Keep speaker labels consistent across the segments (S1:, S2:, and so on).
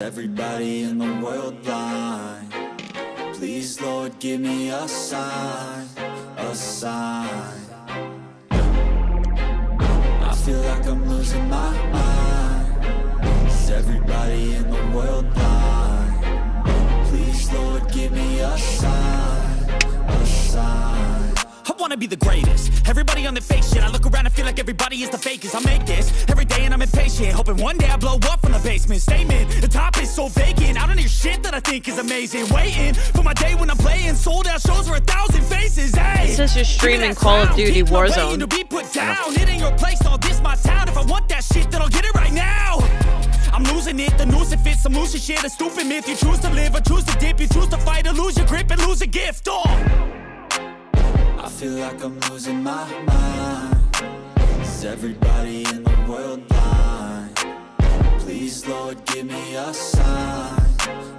S1: Everybody in the world blind. Please, Lord, give me a sign, a sign. I feel like I'm losing my mind. Is everybody in the world blind? Please, Lord, give me a sign, a sign.
S2: I wanna be the greatest. Everybody on the fake shit. I look around and feel like everybody is the fakest. I make this every day and I'm impatient, hoping one day I blow up from the basement. Statement, the top is so vacant. I don't hear shit that I think is amazing. Waiting for my day when I'm playing sold out shows for 1,000 faces. Hey,
S3: it says you're streaming Call of Duty Warzone.
S2: To be put down. It ain't your place, all this my town. If I want that shit, then I'll get it right now. I'm losing it, the noose it fits, some losing shit, a stupid myth. You choose to live or choose to dip, you choose to fight or lose your grip and lose a gift.
S1: I feel like I'm losing my mind. Is everybody in the world blind? Please, Lord, give me a sign,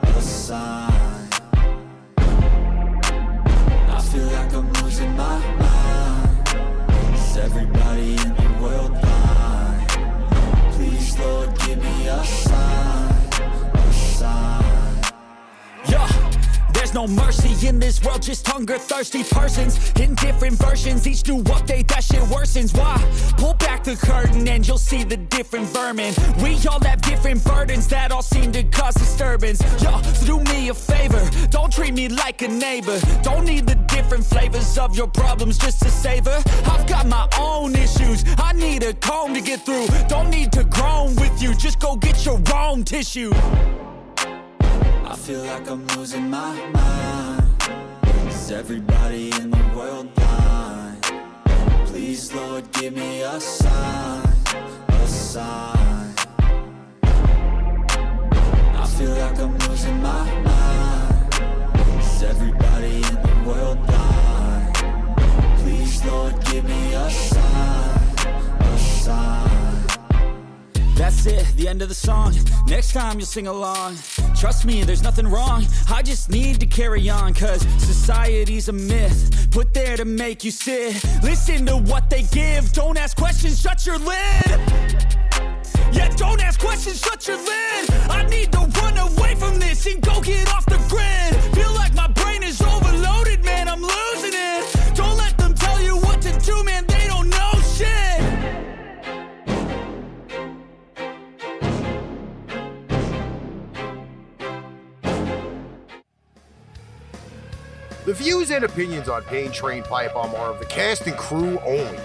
S1: a sign. I feel like I'm losing my mind. Is everybody in the world blind? Please, Lord, give me a sign, a sign.
S2: Yeah. There's no mercy in this world, just hunger-thirsty persons in different versions. Each new update, that shit worsens. Why? Pull back the curtain and you'll see the different vermin. We all have different burdens that all seem to cause disturbance. Yo, so do me a favor, don't treat me like a neighbor. Don't need the different flavors of your problems just to savor. I've got my own issues, I need a comb to get through. Don't need to groan with you, just go get your own tissue.
S1: I feel like I'm losing my mind. Is everybody in the world blind? Please, Lord, give me a sign, a sign. I feel like I'm losing my mind. Is everybody in the world blind? Please, Lord, give me a sign, a sign.
S2: That's it, the end of the song. Next time you'll sing along. Trust me, there's nothing wrong. I just need to carry on, cause society's a myth put there to make you sit. Listen to what they give. Don't ask questions, shut your lid. Yeah, don't ask questions, shut your lid. I need to run away from this and go get off the grid. Feel like my brain is overloaded, man, I'm losing it. Don't let them tell you what to do, man, they don't know shit.
S4: The views and opinions on Pain Train Pipebomb are of the cast and crew only.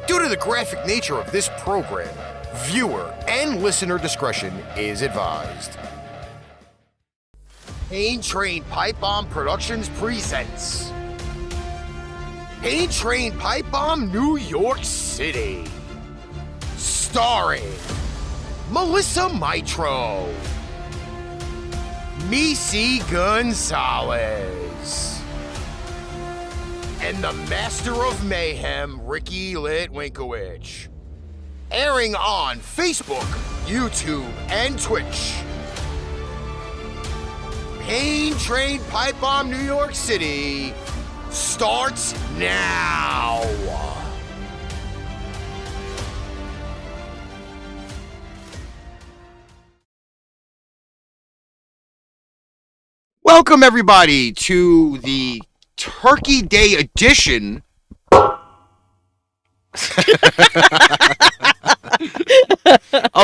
S4: Due to the graphic nature of this program, viewer and listener discretion is advised. Pain Train Pipebomb Productions presents Pain Train Pipebomb New York City, starring Melissa Mitro, Missy Gonzalez, and the Master of MayheM, Ricky Litwinkowich. Airing on Facebook, YouTube, and Twitch. Pain Train Pipebomb New York City starts now. Welcome, everybody, to the Turkey Day edition of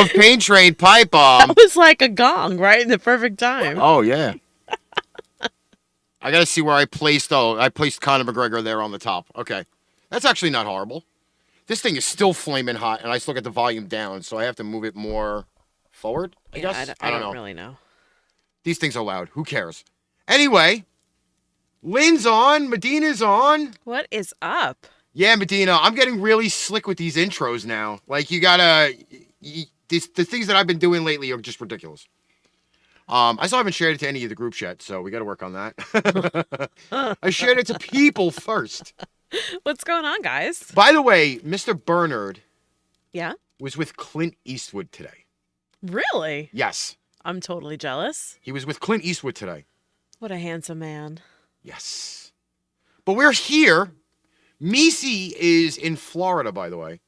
S4: Pain Train Pipebomb.
S3: That was like a gong, right? In the perfect time.
S4: Oh, yeah. I gotta see where I placed Conor McGregor there on the top. Okay. That's actually not horrible. This thing is still flaming hot, and I still got the volume down, so I have to move it more forward, I guess?
S3: I don't really know.
S4: These things are loud. Who cares? Anyway, Lynn's on. Medina's on.
S3: What is up?
S4: Yeah, Medina, I'm getting really slick with these intros now. Like, you gotta... the things that I've been doing lately are just ridiculous. I still haven't shared it to any of the groups yet, so we gotta work on that. I shared it to people first.
S3: What's going on, guys?
S4: By the way, Mr. Bernard...
S3: Yeah?
S4: ...was with Clint Eastwood today.
S3: Really?
S4: Yes.
S3: I'm totally jealous.
S4: He was with Clint Eastwood today.
S3: What a handsome man.
S4: Yes. But we're here. Missy is in Florida, by the way.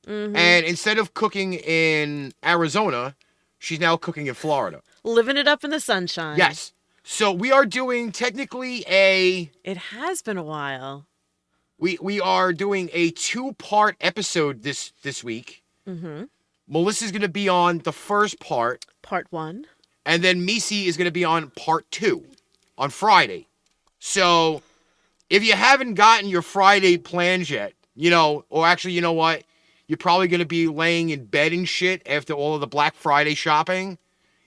S3: Mm-hmm.
S4: And instead of cooking in Arizona, she's now cooking in Florida.
S3: Living it up in the sunshine.
S4: Yes. So we are doing technically a...
S3: It has been a while.
S4: We are doing a 2-part episode this week.
S3: Mm-hmm.
S4: Melissa's going to be on the first part.
S3: Part 1.
S4: And then Misi is going to be on part 2 on Friday. So if you haven't gotten your Friday plans yet, or actually, you know what? You're probably going to be laying in bed and shit after all of the Black Friday shopping.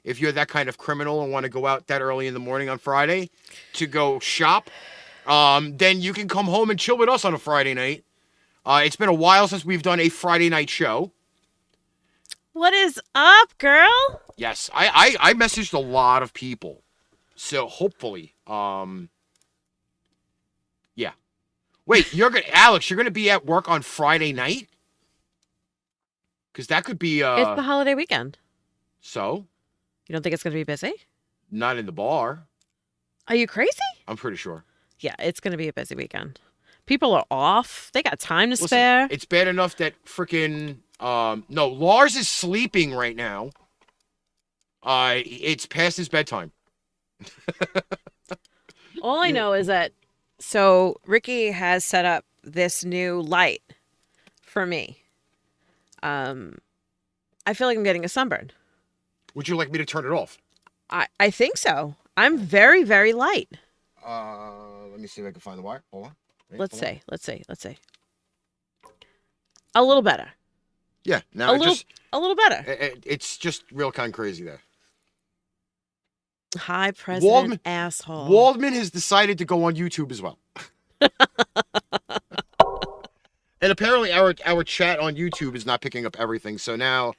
S4: If you're that kind of criminal and want to go out that early in the morning on Friday to go shop, then you can come home and chill with us on a Friday night. It's been a while since we've done a Friday night show.
S3: What is up, girl?
S4: Yes, I messaged a lot of people. So hopefully, yeah. Wait, Alex, you're gonna be at work on Friday night? Because that could be
S3: It's the holiday weekend.
S4: So?
S3: You don't think it's going to be busy?
S4: Not in the bar.
S3: Are you crazy?
S4: I'm pretty sure.
S3: Yeah, it's going to be a busy weekend. People are off. They got time to
S4: Listen,
S3: spare.
S4: it's bad enough that freaking no, Lars is sleeping right now. It's past his bedtime.
S3: All I know is that, so Ricky has set up this new light for me. I feel like I'm getting a sunburn.
S4: Would you like me to turn it off?
S3: I think so. I'm very, very light.
S4: Let me see if I can find the wire. Hold on. Wait,
S3: Let's
S4: hold on.
S3: see. A little better.
S4: Yeah, now
S3: A little better.
S4: it's just real kind of crazy there.
S3: Hi, President asshole.
S4: Waldman has decided to go on YouTube as well. And apparently our chat on YouTube is not picking up everything, so now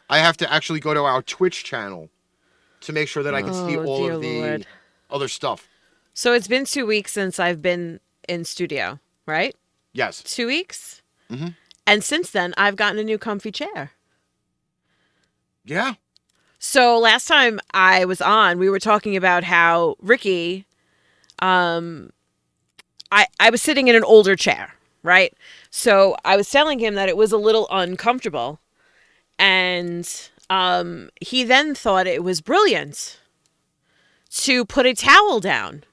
S4: I have to actually go to our Twitch channel to make sure that I can see all of the
S3: Lord.
S4: other stuff.
S3: So it's been 2 weeks since I've been in studio, right?
S4: Yes.
S3: 2 weeks?
S4: Mm-hmm.
S3: And since then, I've gotten a new comfy chair.
S4: Yeah.
S3: So last time I was on, we were talking about how Ricky, I was sitting in an older chair, right? So I was telling him that it was a little uncomfortable. And he then thought it was brilliant to put a towel down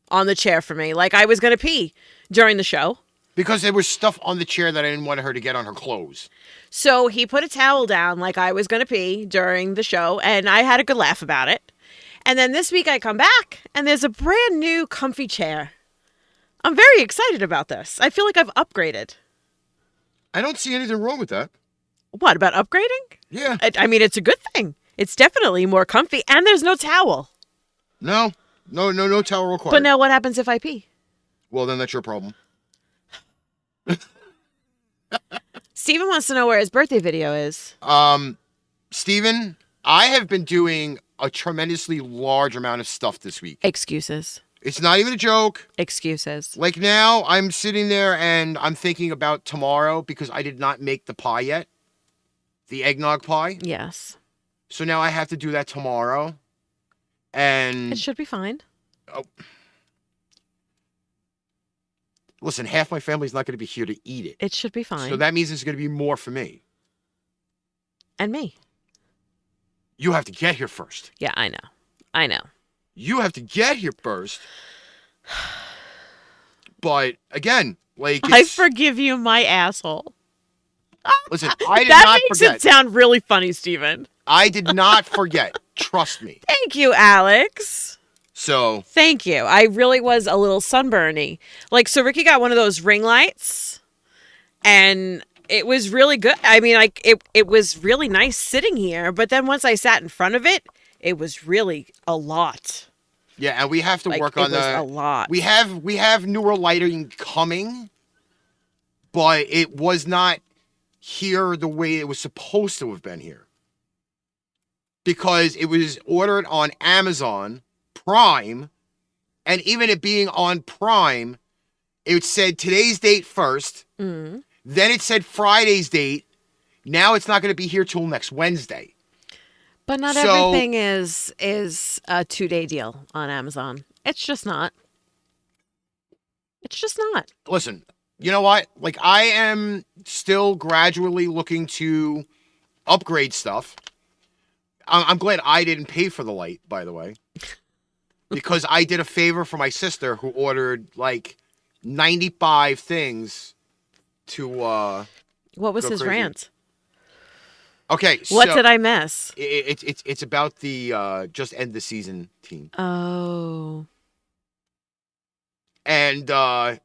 S3: on the chair for me, like I was going to pee during the show.
S4: Because there was stuff on the chair that I didn't want her to get on her clothes.
S3: So he put a towel down like I was going to pee during the show, and I had a good laugh about it. And then this week I come back, and there's a brand new comfy chair. I'm very excited about this. I feel like I've upgraded.
S4: I don't see anything wrong with that.
S3: What, about upgrading?
S4: Yeah.
S3: I mean, it's a good thing. It's definitely more comfy, and there's no towel.
S4: No towel required.
S3: But now what happens if I pee?
S4: Well, then that's your problem.
S3: Steven wants to know where his birthday video is.
S4: Steven, I have been doing a tremendously large amount of stuff this week.
S3: Excuses.
S4: It's not even a joke.
S3: Excuses.
S4: Like now, I'm sitting there and I'm thinking about tomorrow because I did not make the pie yet. The eggnog pie.
S3: Yes.
S4: So now I have to do that tomorrow. And
S3: It should be fine.
S4: oh, listen, half my family's not going to be here to eat it.
S3: It should be fine.
S4: So that means it's going to be more for me.
S3: And me.
S4: You have to get here first.
S3: Yeah, I know.
S4: You have to get here first. But again, like
S3: I forgive you, my asshole.
S4: listen, I did
S3: That
S4: not
S3: makes
S4: forget.
S3: it sound really funny, Steven.
S4: I did not forget. Trust me.
S3: Thank you, Alex.
S4: So
S3: Thank you. I really was a little sunburny. Like, so Ricky got one of those ring lights, and it was really good. I mean, like, it was really nice sitting here, but then once I sat in front of it, it was really a lot.
S4: yeah, and we have to
S3: Like,
S4: work
S3: it
S4: on
S3: was a lot.
S4: We have newer lighting coming, but it was not here the way it was supposed to have been here. Because it was ordered on Amazon Prime, and even it being on Prime, it said today's date first,
S3: Mm.
S4: then it said Friday's date. Now it's not going to be here till next Wednesday.
S3: But not
S4: So-
S3: everything is a 2-day deal on Amazon. It's just not. It's just not.
S4: Listen, you know what? Like, I am still gradually looking to upgrade stuff. I'm glad I didn't pay for the light, by the way, because I did a favor for my sister who ordered like 95 things to
S3: What was
S4: go
S3: his
S4: crazy.
S3: rant?
S4: Okay,
S3: What
S4: so
S3: did I miss?
S4: it's about the just end the season team.
S3: Oh.
S4: And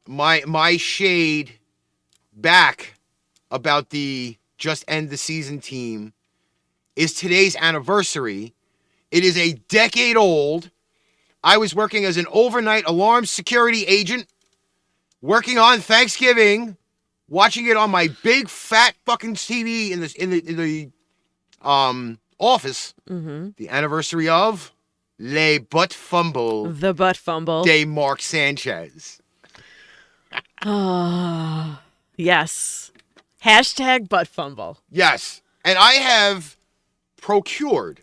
S4: my shade back about the just end the season team is today's anniversary. It is a decade old. I was working as an overnight alarm security agent, working on Thanksgiving, watching it on my big fat fucking TV in the office.
S3: Mm-hmm.
S4: The anniversary of Le Butt Fumble
S3: The butt fumble.
S4: de Mark Sanchez.
S3: Oh, yes. Hashtag butt fumble.
S4: Yes. And I have procured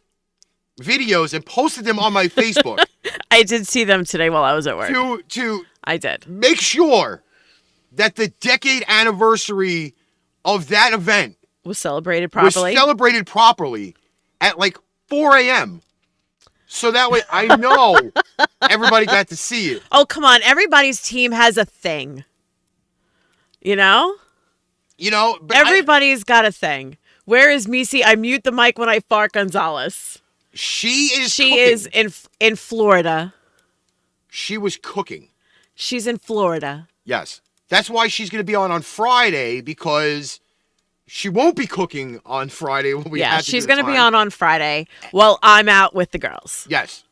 S4: videos and posted them on my Facebook
S3: I did see them today while I was at work.
S4: to
S3: I did.
S4: make sure that the decade anniversary of that event
S3: Was celebrated
S4: was
S3: properly.
S4: celebrated properly at like 4 a.m. So that way I know everybody got to see it.
S3: Oh, come on. Everybody's team has a thing. You know?
S4: You know, but
S3: Everybody's got a thing. Where is Misi? I mute the mic when I fart Gonzalez.
S4: she is
S3: She
S4: cooking.
S3: is in Florida.
S4: She was cooking.
S3: She's in Florida.
S4: Yes. That's why she's going to be on Friday, because she won't be cooking on Friday when we
S3: Yeah,
S4: have to
S3: she's
S4: do the
S3: going to be
S4: time.
S3: on Friday while I'm out with the girls.
S4: Yes.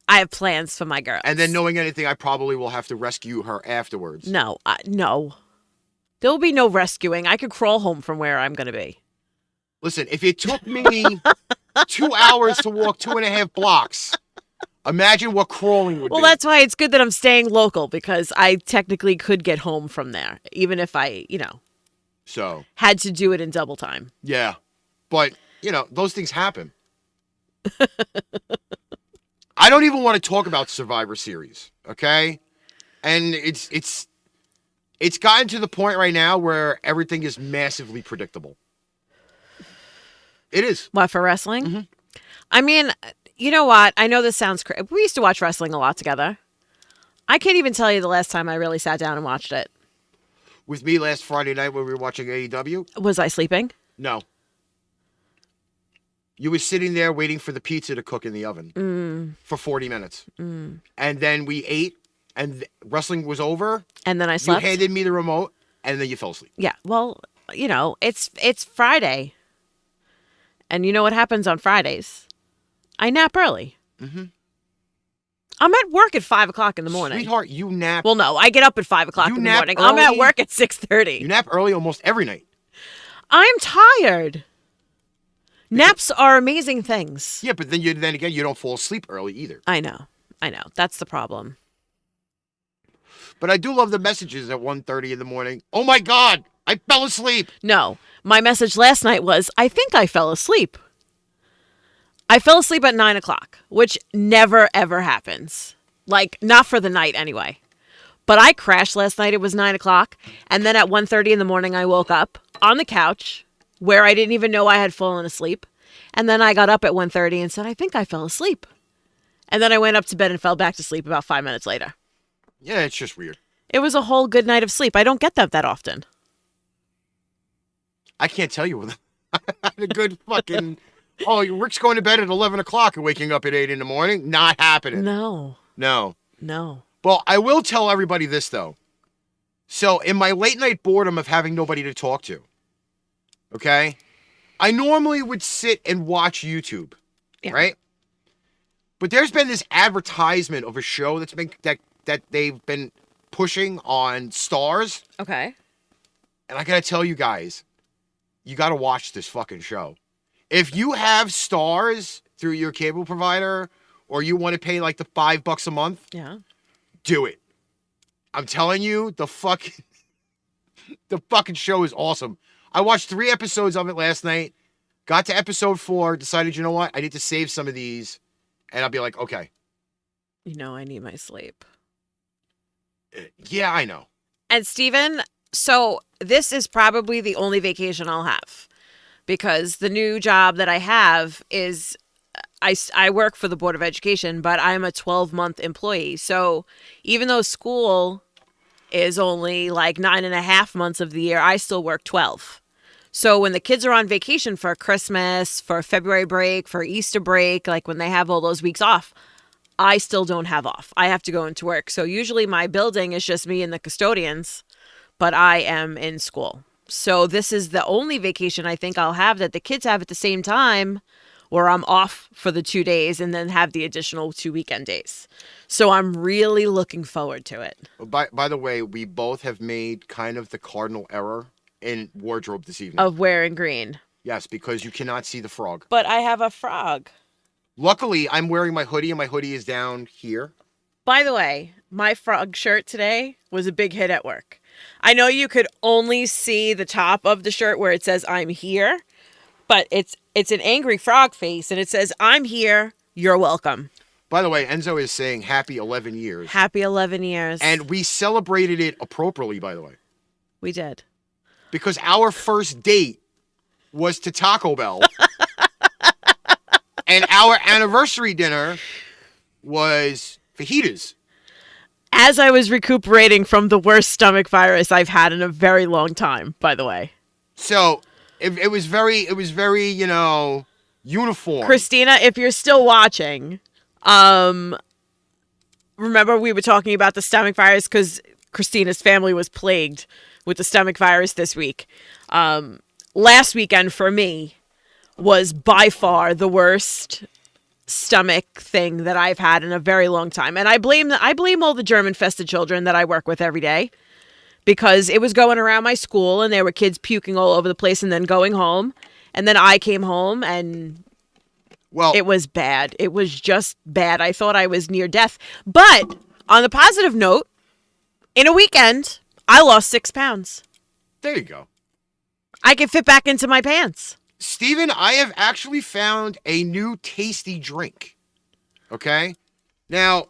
S3: I have plans for my girls.
S4: And then knowing anything, I probably will have to rescue her afterwards.
S3: No, no. There will be no rescuing. I could crawl home from where I'm going to be.
S4: Listen, if it took me 2 hours to walk 2.5 blocks, imagine what crawling would
S3: Well,
S4: be.
S3: that's why it's good that I'm staying local, because I technically could get home from there, even if I,
S4: So,
S3: had to do it in double time.
S4: yeah. But, those things happen. I don't even want to talk about Survivor Series, okay? And it's gotten to the point right now where everything is massively predictable. It is.
S3: What, for wrestling?
S4: Mm-hmm.
S3: I mean, you know what? I know this sounds crazy. We used to watch wrestling a lot together. I can't even tell you the last time I really sat down and watched it.
S4: With me last Friday night when we were watching AEW?
S3: Was I sleeping?
S4: No. You were sitting there waiting for the pizza to cook in the oven for 40 minutes. And then we ate, and wrestling was over.
S3: And then I
S4: You
S3: slept?
S4: handed me the remote, and then you fell asleep.
S3: Yeah, well, it's Friday. And you know what happens on Fridays? I nap early.
S4: Mm-hmm.
S3: I'm at work at 5 o'clock in the morning.
S4: Sweetheart, you nap.
S3: Well, no, I get up at 5 o'clock
S4: You
S3: in the
S4: nap
S3: morning. I'm at
S4: early?
S3: work at 6:30.
S4: You nap early almost every night.
S3: I'm tired. Naps are amazing things.
S4: Yeah, but then again, you don't fall asleep early either.
S3: I know. That's the problem.
S4: But I do love the messages at 1:30 in the morning. Oh my God, I fell asleep.
S3: No, my message last night was, I think I fell asleep. I fell asleep at 9 o'clock, which never, ever happens. Like, not for the night anyway. But I crashed last night. It was 9 o'clock. And then at 1:30 in the morning, I woke up on the couch where I didn't even know I had fallen asleep. And then I got up at 1:30 and said, I think I fell asleep. And then I went up to bed and fell back to sleep about 5 minutes later.
S4: Yeah, it's just weird.
S3: It was a whole good night of sleep. I don't get that often.
S4: I can't tell you. I had a good fucking... Oh, Rick's going to bed at 11 o'clock and waking up at 8 in the morning? Not happening.
S3: No.
S4: No.
S3: No.
S4: Well, I will tell everybody this, though. So, in my late night boredom of having nobody to talk to, okay, I normally would sit and watch YouTube,
S3: Yeah.
S4: right? But there's been this advertisement of a show that's been that they've been pushing on Stars,
S3: Okay.
S4: and I gotta tell you guys, you gotta watch this fucking show. If you have Stars through your cable provider, or you want to pay like the $5 a month,
S3: Yeah.
S4: do it. I'm telling you, the fucking show is awesome. I watched 3 episodes of it last night, got to episode 4, decided, you know what, I need to save some of these, and I'll be like, okay.
S3: You know I need my sleep.
S4: Yeah, I know.
S3: And Steven, so this is probably the only vacation I'll have. because the new job that I have is I work for the Board of Education, but I'm a 12-month employee. So even though school is only like 9.5 months of the year, I still work 12. So when the kids are on vacation for Christmas, for February break, for Easter break, like when they have all those weeks off, I still don't have off. I have to go into work. So usually my building is just me and the custodians, but I am in school. So this is the only vacation I think I'll have that the kids have at the same time, where I'm off for the 2 days and then have the additional 2 weekend days. So I'm really looking forward to it.
S4: By the way, we both have made kind of the cardinal error in wardrobe this evening.
S3: Of wearing green.
S4: Yes, because you cannot see the frog.
S3: But I have a frog.
S4: Luckily, I'm wearing my hoodie, and my hoodie is down here.
S3: By the way, my frog shirt today was a big hit at work. I know you could only see the top of the shirt where it says I'm here, but it's an angry frog face, and it says I'm here, you're welcome.
S4: By the way, Enzo is saying happy 11 years.
S3: Happy 11 years.
S4: And we celebrated it appropriately, by the way.
S3: We did.
S4: Because our first date was to Taco Bell. And our anniversary dinner was fajitas.
S3: As I was recuperating from the worst stomach virus I've had in a very long time, by the way.
S4: So it was very, uniform.
S3: Christina, if you're still watching, remember we were talking about the stomach virus because Christina's family was plagued with the stomach virus this week. Last weekend for me was by far the worst stomach thing that I've had in a very long time. And I blame all the German-infested children that I work with every day, because it was going around my school and there were kids puking all over the place and then going home. And then I came home and it was bad. It was just bad. I thought I was near death. But on the positive note, in a weekend, I lost 6 pounds.
S4: There you go.
S3: I can fit back into my pants.
S4: Steven, I have actually found a new tasty drink. Okay? Now,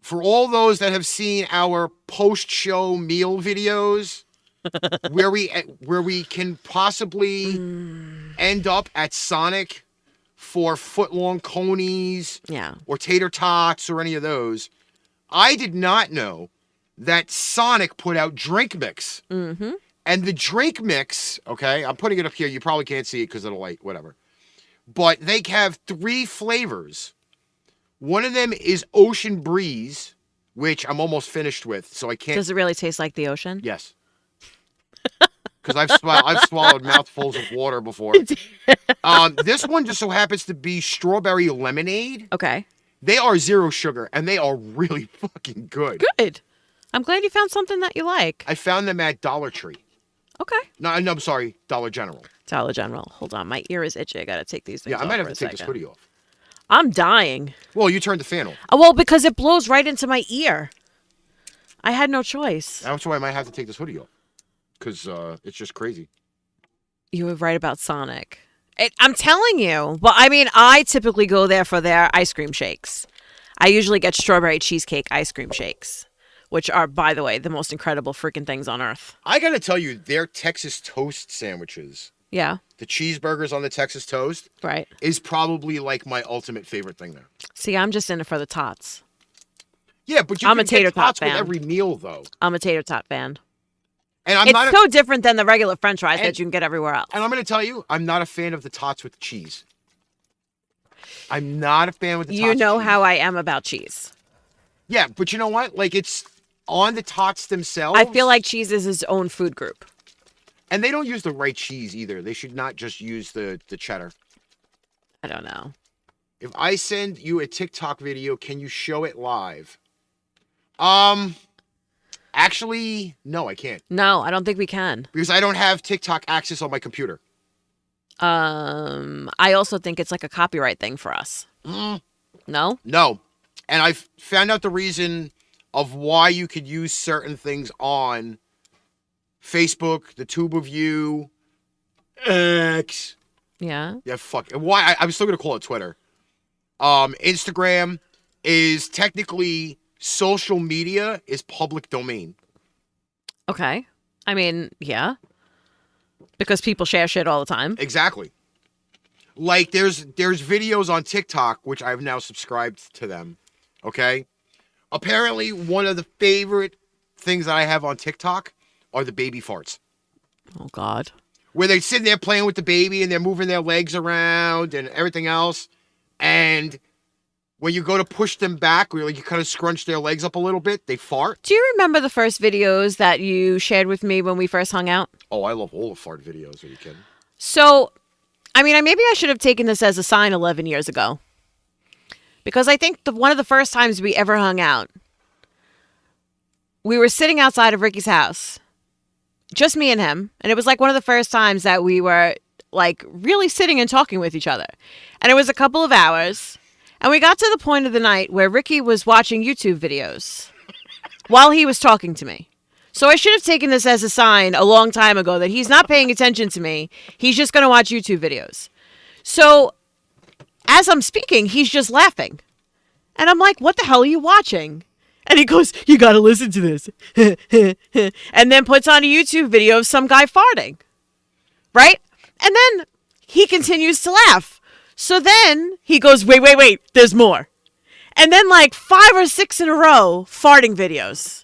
S4: for all those that have seen our post-show meal videos, where we can possibly end up at Sonic for foot-long conies, or tater tots, or any of those, I did not know that Sonic put out drink mix.
S3: Mm-hmm.
S4: And the drink mix, okay, I'm putting it up here. You probably can't see it because of the light, whatever. But they have 3 flavors. One of them is Ocean Breeze, which I'm almost finished with, so I can't.
S3: Does it really taste like the ocean?
S4: Yes. Because I've swallowed mouthfuls of water before. This one just so happens to be strawberry lemonade.
S3: Okay.
S4: They are 0 sugar, and they are really fucking good.
S3: Good. I'm glad you found something that you like.
S4: I found them at Dollar Tree.
S3: Okay.
S4: No, I'm sorry, Dollar General.
S3: Dollar General. Hold on, my ear is itchy. I gotta take these things off.
S4: Yeah, I might have
S3: for
S4: to
S3: a
S4: take this
S3: second.
S4: hoodie off.
S3: I'm dying.
S4: Well, you turned the fan on.
S3: Well, because it blows right into my ear. I had no choice.
S4: That's why I might have to take this hoodie off. Because it's just crazy.
S3: You were right about Sonic. I'm telling you. Well, I mean, I typically go there for their ice cream shakes. I usually get strawberry cheesecake ice cream shakes, which are, by the way, the most incredible freaking things on earth.
S4: I gotta tell you, their Texas toast sandwiches,
S3: Yeah.
S4: the cheeseburgers on the Texas toast,
S3: Right.
S4: is probably like my ultimate favorite thing there.
S3: See, I'm just in it for the tots.
S4: Yeah, but you
S3: I'm
S4: can
S3: a tater
S4: get tots
S3: tot
S4: with
S3: fan.
S4: every meal, though.
S3: I'm a tater tot fan.
S4: And
S3: It's so different than the regular French fries that you can get everywhere else.
S4: And I'm gonna tell you, I'm not a fan of the tots with cheese. I'm not a fan with the tots
S3: You know
S4: with cheese.
S3: how I am about cheese.
S4: Yeah, but you know what? Like, it's on the tots themselves.
S3: I feel like cheese is its own food group.
S4: And they don't use the right cheese either. They should not just use the cheddar.
S3: I don't know.
S4: If I send you a TikTok video, can you show it live? Actually, no, I can't.
S3: No, I don't think we can.
S4: Because I don't have TikTok access on my computer.
S3: I also think it's like a copyright thing for us. No?
S4: No. And I've found out the reason of why you could use certain things on Facebook, the Tube of You, X.
S3: Yeah.
S4: Yeah, fuck. Why? I'm still going to call it Twitter. Instagram is technically social media is public domain.
S3: Okay. I mean, yeah. Because people share shit all the time.
S4: Exactly. Like there's videos on TikTok, which I've now subscribed to them. Okay. Apparently, one of the favorite things that I have on TikTok are the baby farts.
S3: Oh, God.
S4: Where they're sitting there playing with the baby and they're moving their legs around and everything else. And when you go to push them back, where you kind of scrunch their legs up a little bit, they fart.
S3: Do you remember the first videos that you shared with me when we first hung out?
S4: Oh, I love all the fart videos. Are you kidding?
S3: So, I mean, maybe I should have taken this as a sign 11 years ago. Because I think one of the first times we ever hung out, we were sitting outside of Ricky's house. Just me and him. And it was like one of the first times that we were like really sitting and talking with each other. And it was a couple of hours. And we got to the point of the night where Ricky was watching YouTube videos while he was talking to me. So I should have taken this as a sign a long time ago that he's not paying attention to me. He's just going to watch YouTube videos. So as I'm speaking, he's just laughing. And I'm like, what the hell are you watching? And he goes, you got to listen to this. And then puts on a YouTube video of some guy farting. Right? And then he continues to laugh. So then he goes, wait, there's more. And then like 5 or 6 in a row, farting videos.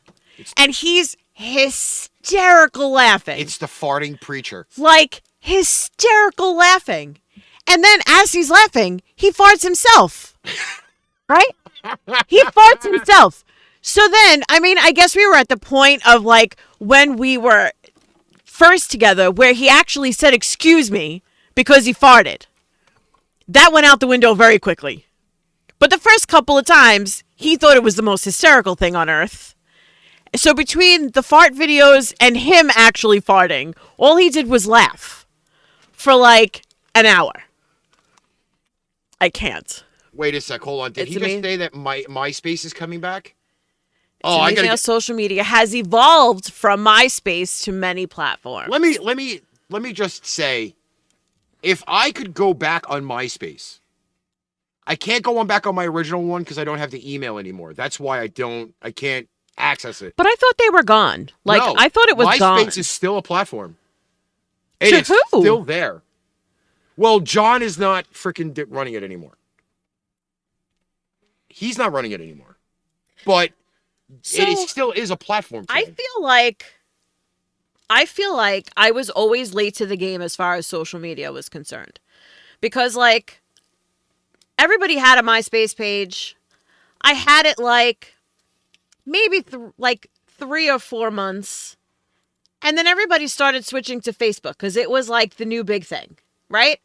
S3: And he's hysterical laughing.
S4: It's the farting preacher.
S3: Like hysterical laughing. And then as he's laughing, he farts himself. Right? He farts himself. So then, I mean, I guess we were at the point of like when we were first together where he actually said, excuse me, because he farted. That went out the window very quickly. But the first couple of times, he thought it was the most hysterical thing on earth. So between the fart videos and him actually farting, all he did was laugh for like an hour. I can't.
S4: Wait a sec. Hold on. Did he just say that MySpace is coming back?
S3: Oh, I got social media has evolved from MySpace to many platforms.
S4: Let me just say, if I could go back on MySpace, I can't go back on my original one because I don't have the email anymore. That's why I can't access it.
S3: But I thought they were gone. Like no, I thought it was
S4: MySpace
S3: gone.
S4: MySpace is still a platform. It's still there. Well, John is not freaking running it anymore. He's not running it anymore. But it still is a platform.
S3: I feel like I was always late to the game as far as social media was concerned. Because like everybody had a MySpace page. I had it like maybe 3 or 4 months. And then everybody started switching to Facebook because it was like the new big thing, right?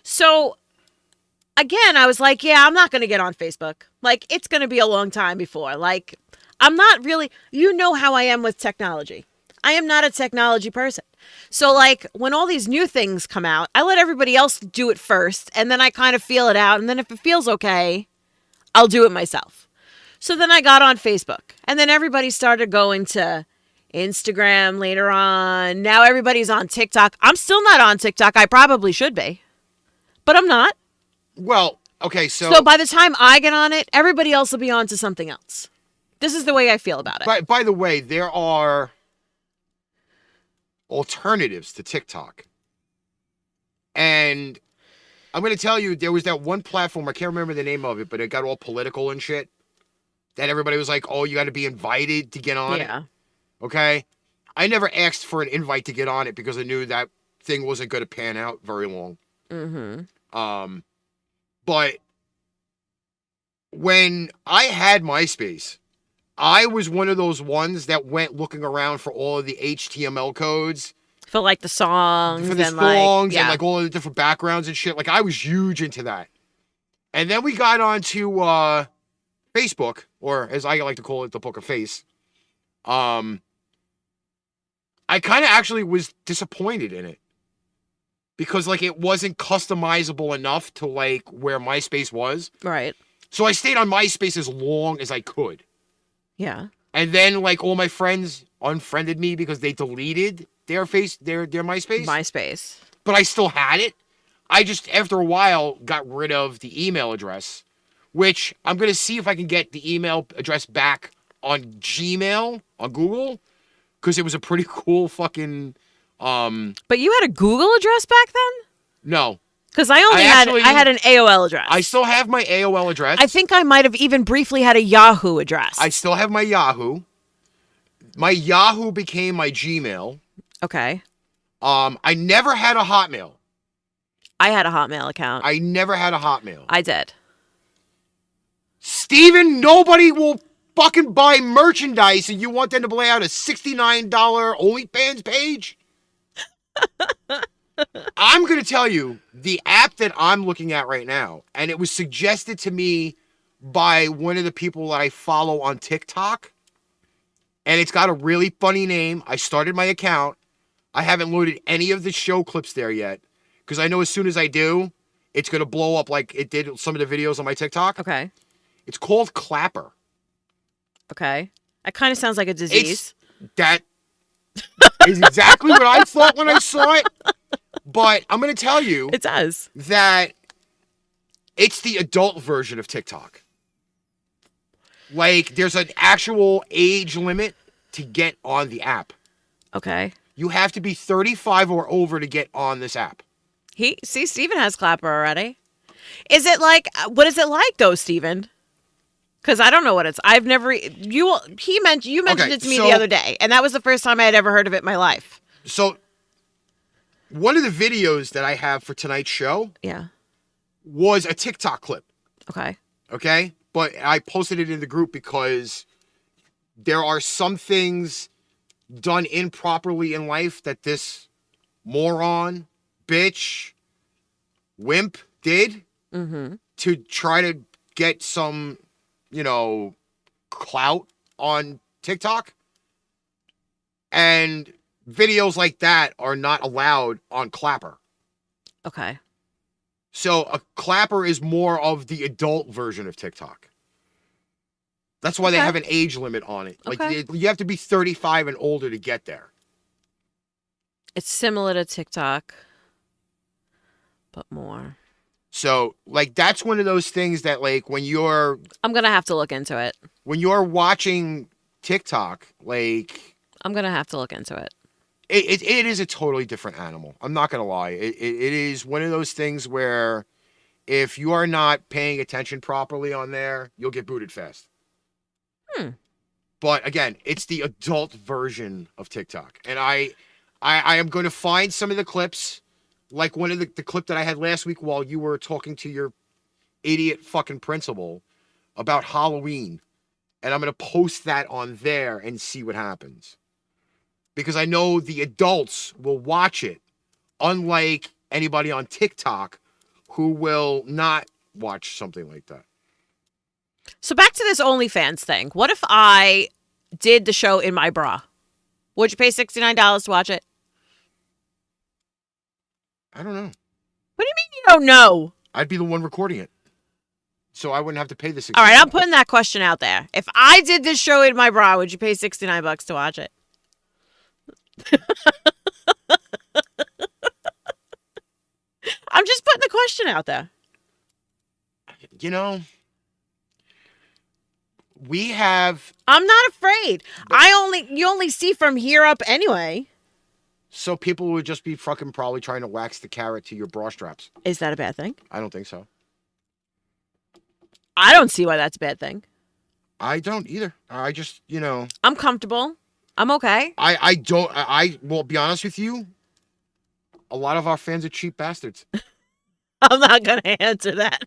S3: So again, I was like, yeah, I'm not going to get on Facebook. Like, it's going to be a long time before. Like, I'm not really, you know how I am with technology. I am not a technology person. So like when all these new things come out, I let everybody else do it first. And then I kind of feel it out. And then if it feels okay, I'll do it myself. So then I got on Facebook. And then everybody started going to Instagram later on. Now everybody's on TikTok. I'm still not on TikTok. I probably should be. But I'm not.
S4: Well, okay, so
S3: by the time I get on it, everybody else will be on to something else. This is the way I feel about it.
S4: By the way, there are alternatives to TikTok. And I'm going to tell you, there was that one platform, I can't remember the name of it, but it got all political and shit. That everybody was like, oh, you got to be invited to get on it. Okay? I never asked for an invite to get on it because I knew that thing wasn't going to pan out very long. Mm-hmm. But when I had MySpace, I was one of those ones that went looking around for all of the HTML codes.
S3: For like the songs.
S4: For the songs and like all of the different backgrounds and shit. Like I was huge into that. And then we got onto Facebook, or as I like to call it, the Poker Face. I kind of actually was disappointed in it. Because, like, it wasn't customizable enough to, like, where MySpace was.
S3: Right.
S4: So I stayed on MySpace as long as I could.
S3: Yeah.
S4: And then, like, all my friends unfriended me because they deleted their MySpace.
S3: MySpace.
S4: But I still had it. I just, after a while, got rid of the email address. Which, I'm going to see if I can get the email address back on Gmail, on Google. Because it was a pretty cool fucking
S3: But you had a Google address back then?
S4: No.
S3: Because I had an AOL address.
S4: I still have my AOL address.
S3: I think I might have even briefly had a Yahoo address.
S4: I still have my Yahoo. My Yahoo became my Gmail.
S3: Okay.
S4: I never had a Hotmail.
S3: I had a Hotmail account.
S4: I never had a Hotmail.
S3: I did.
S4: Steven, nobody will fucking buy merchandise and you want them to lay out a $69 OnlyFans page? I'm going to tell you, the app that I'm looking at right now, and it was suggested to me by one of the people that I follow on TikTok, and it's got a really funny name. I started my account. I haven't loaded any of the show clips there yet, because I know as soon as I do, it's going to blow up like it did some of the videos on my TikTok.
S3: Okay.
S4: It's called Clapper.
S3: Okay. That kind of sounds like a disease.
S4: That is exactly what I thought when I saw it. But I'm going to tell you.
S3: It does.
S4: That it's the adult version of TikTok. Like, there's an actual age limit to get on the app.
S3: Okay.
S4: You have to be 35 or over to get on this app.
S3: Steven has Clapper already. Is it like, what is it like though, Steven? Because I don't know what it's. I've never. You mentioned it to me the other day, and that was the first time I had ever heard of it in my life.
S4: So, one of the videos that I have for tonight's show, was a TikTok clip.
S3: Okay.
S4: Okay, but I posted it in the group because there are some things done improperly in life that this moron, bitch, wimp did to try to get some, clout on TikTok. And videos like that are not allowed on Clapper.
S3: Okay.
S4: So a Clapper is more of the adult version of TikTok. That's why they have an age limit on it. Like you have to be 35 and older to get there.
S3: It's similar to TikTok, but more.
S4: So, like, that's one of those things that, like, when you're...
S3: I'm going to have to look into it.
S4: When you're watching TikTok, like...
S3: I'm going to have to look into it.
S4: It is a totally different animal. I'm not going to lie. It is one of those things where if you are not paying attention properly on there, you'll get booted fast. But, again, it's the adult version of TikTok. And I am going to find some of the clips... Like one of the clip that I had last week while you were talking to your idiot fucking principal about Halloween. And I'm going to post that on there and see what happens. Because I know the adults will watch it. Unlike anybody on TikTok who will not watch something like that.
S3: So back to this OnlyFans thing. What if I did the show in my bra? Would you pay $69 to watch it?
S4: I don't know.
S3: What do you mean you don't know?
S4: I'd be the one recording it. So I wouldn't have to pay the $69.
S3: All right, I'm putting that question out there. If I did this show in my bra, would you pay $69 to watch it? I'm just putting the question out there.
S4: We have...
S3: I'm not afraid. You only see from here up anyway.
S4: So people would just be fucking probably trying to wax the carrot to your bra straps.
S3: Is that a bad thing?
S4: I don't think so.
S3: I don't see why that's a bad thing.
S4: I don't either. I just,
S3: I'm comfortable. I'm okay.
S4: I will be honest with you. A lot of our fans are cheap bastards.
S3: I'm not going to answer that.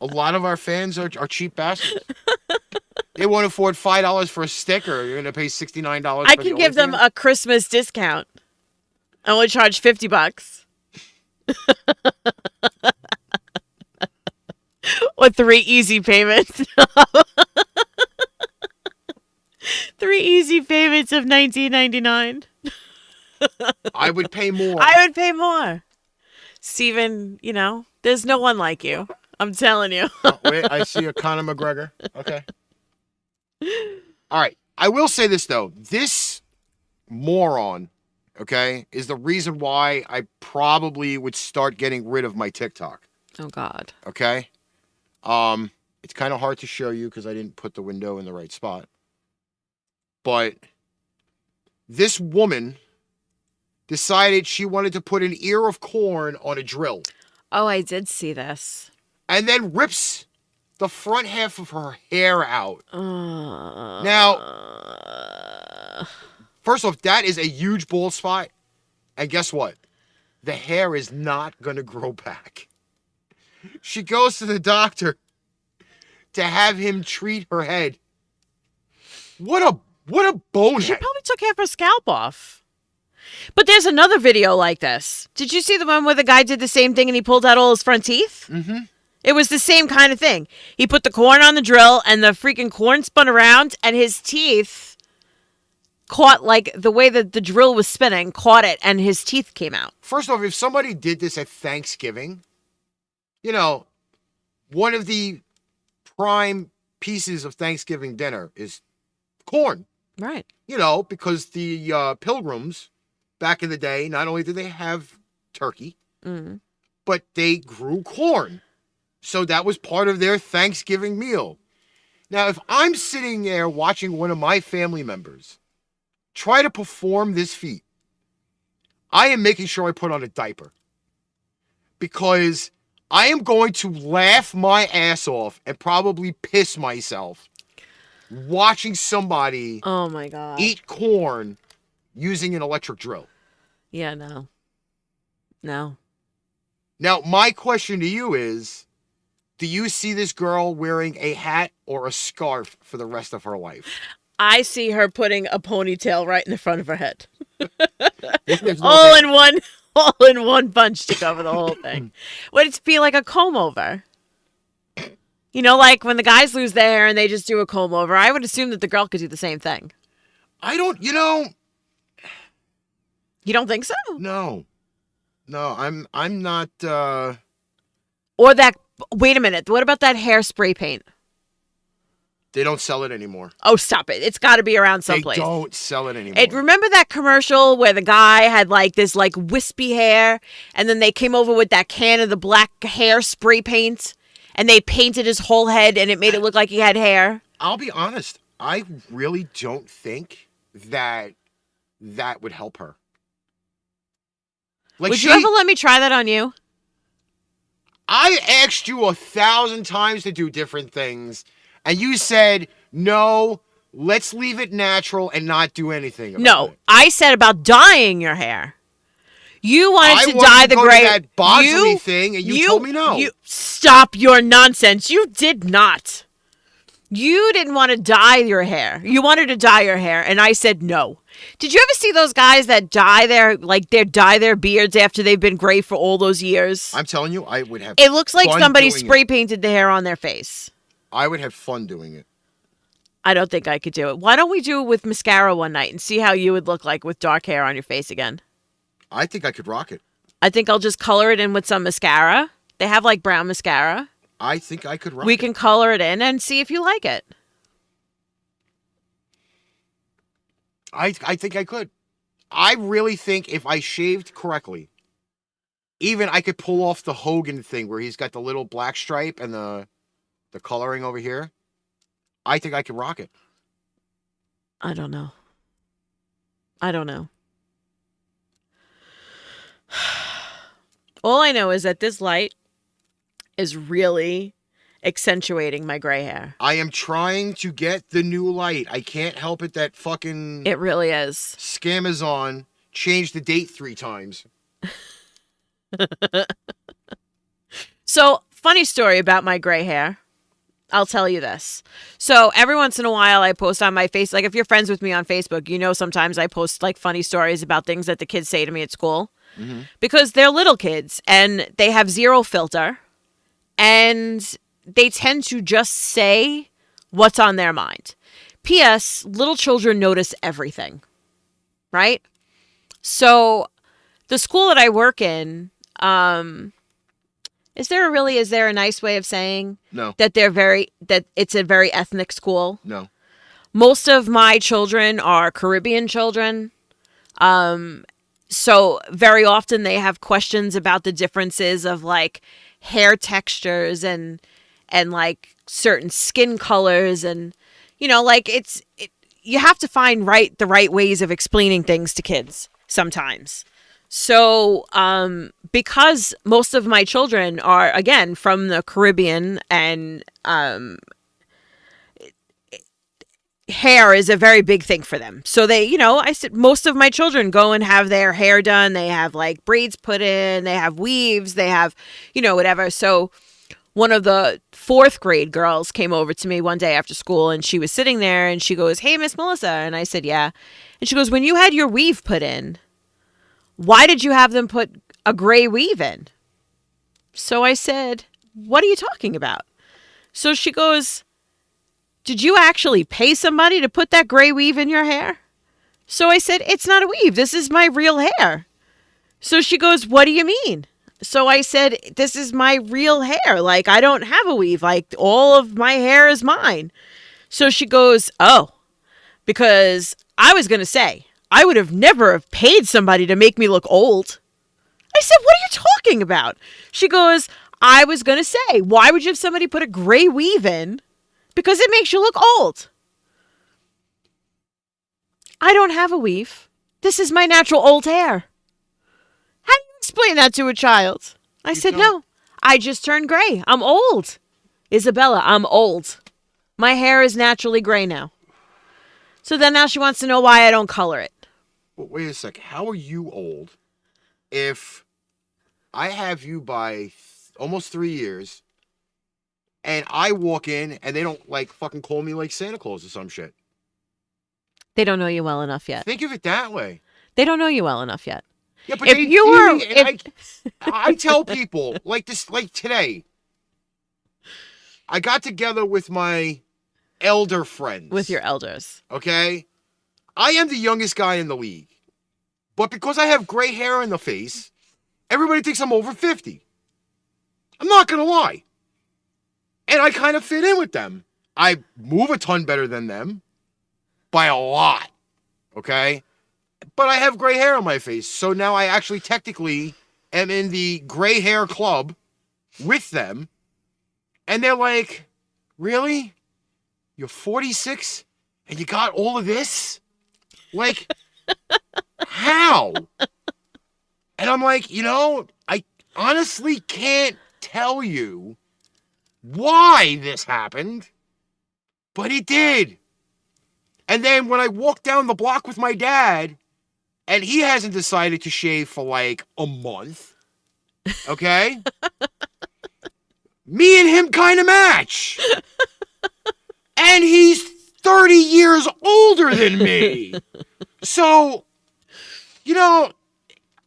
S4: A lot of our fans are cheap bastards. They won't afford $5 for a sticker. You're going to pay $69.
S3: I can give them a Christmas discount. I only charge $50. Or 3 easy payments. 3 easy payments of $19.99.
S4: I would pay more.
S3: I would pay more. Steven, there's no one like you. I'm telling you.
S4: Oh, wait, I see a Conor McGregor. Okay. All right. I will say this, though. This moron, okay, is the reason why I probably would start getting rid of my TikTok.
S3: Oh, God.
S4: Okay? It's kind of hard to show you because I didn't put the window in the right spot. but this woman decided she wanted to put an ear of corn on a drill.
S3: Oh, I did see this.
S4: And then rips the front half of her hair out. Now, first off, that is a huge bald spot. And guess what? The hair is not going to grow back. She goes to the doctor to have him treat her head. What a bonehead.
S3: She probably took half her scalp off. But there's another video like this. Did you see the one where the guy did the same thing and he pulled out all his front teeth?
S4: Mm-hmm.
S3: It was the same kind of thing. He put the corn on the drill and the freaking corn spun around and his teeth caught, like, the way that the drill was spinning, caught it and his teeth came out.
S4: First off, if somebody did this at Thanksgiving, you know, one of the prime pieces of Thanksgiving dinner is corn.
S3: Right.
S4: You know, because the Pilgrims back in the day, not only did they have turkey, but they grew corn. So that was part of their Thanksgiving meal. Now, if I'm sitting there watching one of my family members try to perform this feat, I am making sure I put on a diaper. Because I am going to laugh my ass off and probably piss myself watching somebody
S3: Oh my God.
S4: eat corn using an electric drill.
S3: Yeah, no. No.
S4: Now, my question to you is, do you see this girl wearing a hat or a scarf for the rest of her life?
S3: I see her putting a ponytail right in the front of her head.
S4: There's no
S3: all
S4: thing.
S3: in one bunch to cover the whole thing. Would it be like a comb over? You know, like when the guys lose their hair and they just do a comb over, I would assume that the girl could do the same thing.
S4: I don't, you know.
S3: You don't think so?
S4: No, I'm not.
S3: Or that, wait a minute. What about that hairspray paint?
S4: They don't sell it anymore.
S3: Oh, stop it. It's got to be around someplace.
S4: They don't sell it anymore.
S3: Remember that commercial where the guy had like this like wispy hair and then they came over with that can of the black hairspray paint and they painted his whole head and it made it look like he had hair?
S4: I'll be honest. I really don't think that would help her. Like,
S3: Would you ever let me try that on you?
S4: I asked you 1,000 times to do different things, and you said, no, let's leave it natural and not do anything about it.
S3: I said about dyeing your hair. You wanted to
S4: wanted
S3: dye
S4: to
S3: the
S4: go to
S3: gray.
S4: that Bosley thing, and you told me no.
S3: Stop your nonsense. You did not. You didn't want to dye your hair. You wanted to dye your hair, and I said no. Did you ever see those guys that dye their beards after they've been gray for all those years?
S4: I'm telling you, I would have.
S3: It looks like
S4: fun
S3: somebody
S4: doing
S3: spray
S4: it.
S3: painted the hair on their face.
S4: I would have fun doing it.
S3: I don't think I could do it. Why don't we do it with mascara one night and see how you would look like with dark hair on your face again?
S4: I think I could rock it.
S3: I think I'll just color it in with some mascara. They have like brown mascara.
S4: I think I could rock it.
S3: We can color it in and see if you like it.
S4: I think I could. I really think if I shaved correctly, even I could pull off the Hogan thing where he's got the little black stripe and the coloring over here. I think I could rock it.
S3: I don't know. All I know is that this light is really accentuating my gray hair.
S4: I am trying to get the new light. I can't help it that fucking
S3: It really is.
S4: Scamazon changed the date 3 times.
S3: So, funny story about my gray hair. I'll tell you this. So, every once in a while, I post on my face. Like, if you're friends with me on Facebook, you know sometimes I post, like, funny stories about things that the kids say to me at school. Mm-hmm. Because they're little kids, and they have zero filter. And they tend to just say what's on their mind. P.S. Little children notice everything. Right? So, the school that I work in, is there a nice way of saying
S4: No.
S3: that it's a very ethnic school?
S4: No.
S3: Most of my children are Caribbean children. So very often they have questions about the differences of like hair textures and like certain skin colors and, you know, like you have to find the right ways of explaining things to kids sometimes. So, because most of my children are, again, from the Caribbean, and hair is a very big thing for them. So they, I said most of my children go and have their hair done. They have like braids put in, they have weaves, they have, whatever. So one of the 4th grade girls came over to me one day after school, and she was sitting there and she goes, "Hey, Miss Melissa." And I said, "Yeah." And she goes, "When you had your weave put in, why did you have them put a gray weave in?" So I said, "What are you talking about?" So she goes, "Did you actually pay somebody to put that gray weave in your hair?" So I said, "It's not a weave. This is my real hair." So she goes, "What do you mean?" So I said, "This is my real hair. Like, I don't have a weave. Like, all of my hair is mine." So she goes, "Oh, because I was going to say, I would have never have paid somebody to make me look old." I said, "What are you talking about?" She goes, "I was going to say, why would you have somebody put a gray weave in? Because it makes you look old." I don't have a weave. This is my natural old hair. How do you explain that to a child? I said, "No, I just turned gray. I'm old. Isabella, I'm old. My hair is naturally gray now." So then now she wants to know why I don't color it.
S4: Well, wait a sec. How are you old if I have you by almost 3 years and I walk in and they don't like fucking call me like Santa Claus or some shit?
S3: They don't know you well enough yet.
S4: Think of it that way.
S3: They don't know you well enough yet.
S4: Yeah, but
S3: If
S4: they
S3: you
S4: see
S3: were-
S4: me and I tell people like this, like today, I got together with my elder friends.
S3: With your elders.
S4: Okay? I am the youngest guy in the league. But because I have gray hair in the face, everybody thinks I'm over 50. I'm not going to lie. And I kind of fit in with them. I move a ton better than them. By a lot. Okay? But I have gray hair on my face. So now I actually technically am in the gray hair club with them. And they're like, "Really? You're 46 and you got all of this? Like, how?" And I'm like, I honestly can't tell you why this happened, but it did. And then when I walk down the block with my dad, and he hasn't decided to shave for like a month, okay? Me and him kind of match. And he's 30 years older than me. So,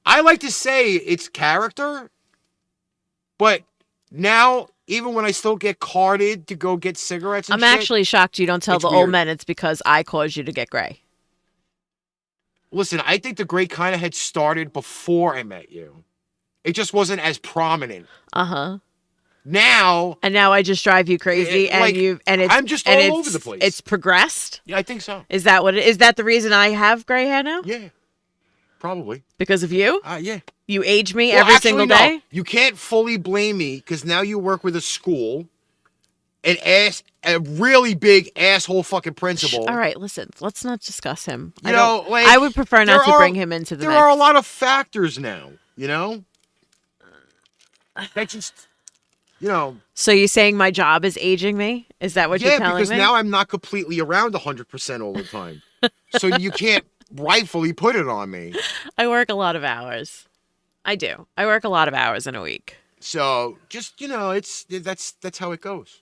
S4: I like to say it's character, but now, even when I still get carded to go get cigarettes and
S3: I'm
S4: shit,
S3: actually shocked you don't tell
S4: it's
S3: the
S4: weird.
S3: old men it's because I caused you to get gray.
S4: Listen, I think the gray kind of had started before I met you. It just wasn't as prominent.
S3: Uh-huh.
S4: Now,
S3: And now I just drive you crazy,
S4: I'm just all over the place.
S3: It's progressed.
S4: Yeah, I think so.
S3: Is that what is that the reason I have gray hair now?
S4: Yeah, probably.
S3: Because of you?
S4: Yeah.
S3: You age me
S4: Well,
S3: every
S4: actually,
S3: single
S4: no.
S3: day?
S4: You can't fully blame me because now you work with a school, a really big asshole fucking principal.
S3: All right, listen, let's not discuss him.
S4: Like,
S3: I would prefer not to bring him into the
S4: There
S3: mix.
S4: are a lot of factors now, that just,
S3: So you're saying my job is aging me? Is that what you're telling me?
S4: because now I'm not completely around 100% all the time. So you can't rightfully put it on me.
S3: I work a lot of hours. I do. I work a lot of hours in a week.
S4: So just, that's how it goes.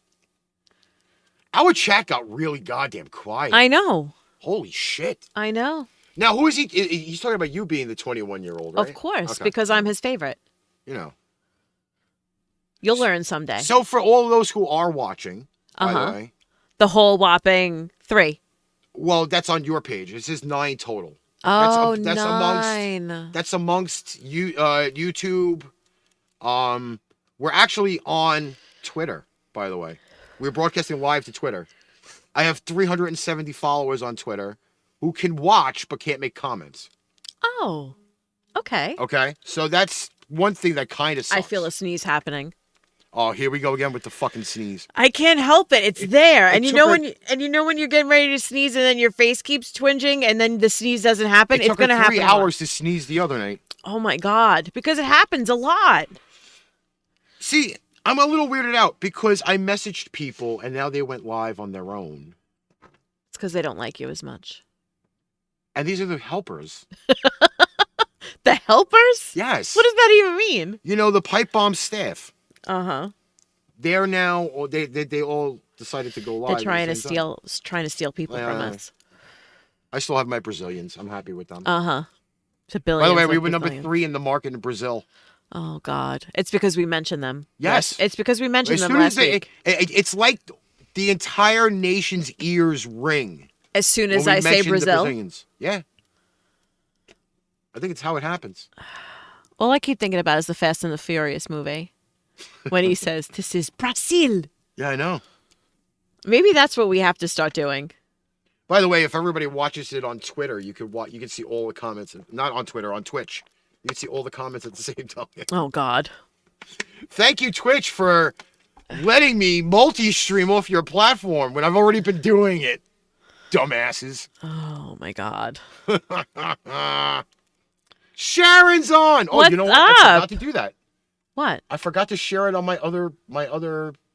S4: Our chat got really goddamn quiet.
S3: I know.
S4: Holy shit.
S3: I know.
S4: Now, who is he? He's talking about you being the 21-year-old, right?
S3: Of course,
S4: Okay.
S3: because I'm his favorite. You'll learn someday.
S4: So for all those who are watching, by the
S3: Uh-huh.
S4: way,
S3: The whole whopping 3.
S4: well, that's on your page. It says 9 total.
S3: Oh,
S4: that's
S3: 9.
S4: That's amongst you, YouTube. We're actually on Twitter, by the way. We're broadcasting live to Twitter. I have 370 followers on Twitter who can watch but can't make comments.
S3: Oh, okay.
S4: Okay? So that's one thing that kind of sucks.
S3: I feel a sneeze happening.
S4: Oh, here we go again with the fucking sneeze.
S3: I can't help it. It's there. And you
S4: took
S3: know
S4: her-
S3: when you're getting ready to sneeze and then your face keeps twinging and then the sneeze doesn't happen,
S4: It
S3: it's
S4: took her
S3: going to happen.
S4: 3 hours to sneeze the other night.
S3: Oh my God. Because it happens a lot.
S4: See, I'm a little weirded out because I messaged people and now they went live on their own.
S3: It's because they don't like you as much.
S4: And these are the helpers.
S3: The helpers?
S4: Yes.
S3: What does that even mean?
S4: You know, the Pipebomb staff.
S3: Uh-huh.
S4: They're now, or they all decided to go live.
S3: They're
S4: at
S3: trying
S4: the
S3: to
S4: same time.
S3: steal people from us.
S4: I still have my Brazilians. I'm happy with them.
S3: Uh-huh.
S4: By the way, we were number 3 in the market in Brazil.
S3: Oh God. It's because we mentioned them.
S4: Yes.
S3: It's because we mentioned
S4: As
S3: them
S4: soon
S3: last
S4: as
S3: week.
S4: it's like the entire nation's ears ring.
S3: As soon as
S4: when we
S3: I say
S4: mention the
S3: Brazil.
S4: Brazilians. Yeah. I think it's how it happens.
S3: All I keep thinking about is the Fast and the Furious movie. When he says, "This is Brazil."
S4: Yeah, I know.
S3: Maybe that's what we have to start doing.
S4: By the way, if everybody watches it on Twitter, you can see all the comments. Not on Twitter, on Twitch. You can see all the comments at the same time.
S3: Oh God.
S4: Thank you, Twitch, for letting me multi-stream off your platform when I've already been doing it. Dumbasses.
S3: Oh my God.
S4: Sharon's on. Oh,
S3: What's
S4: you know what? I
S3: up?
S4: forgot to do that.
S3: What?
S4: I forgot to share it on my other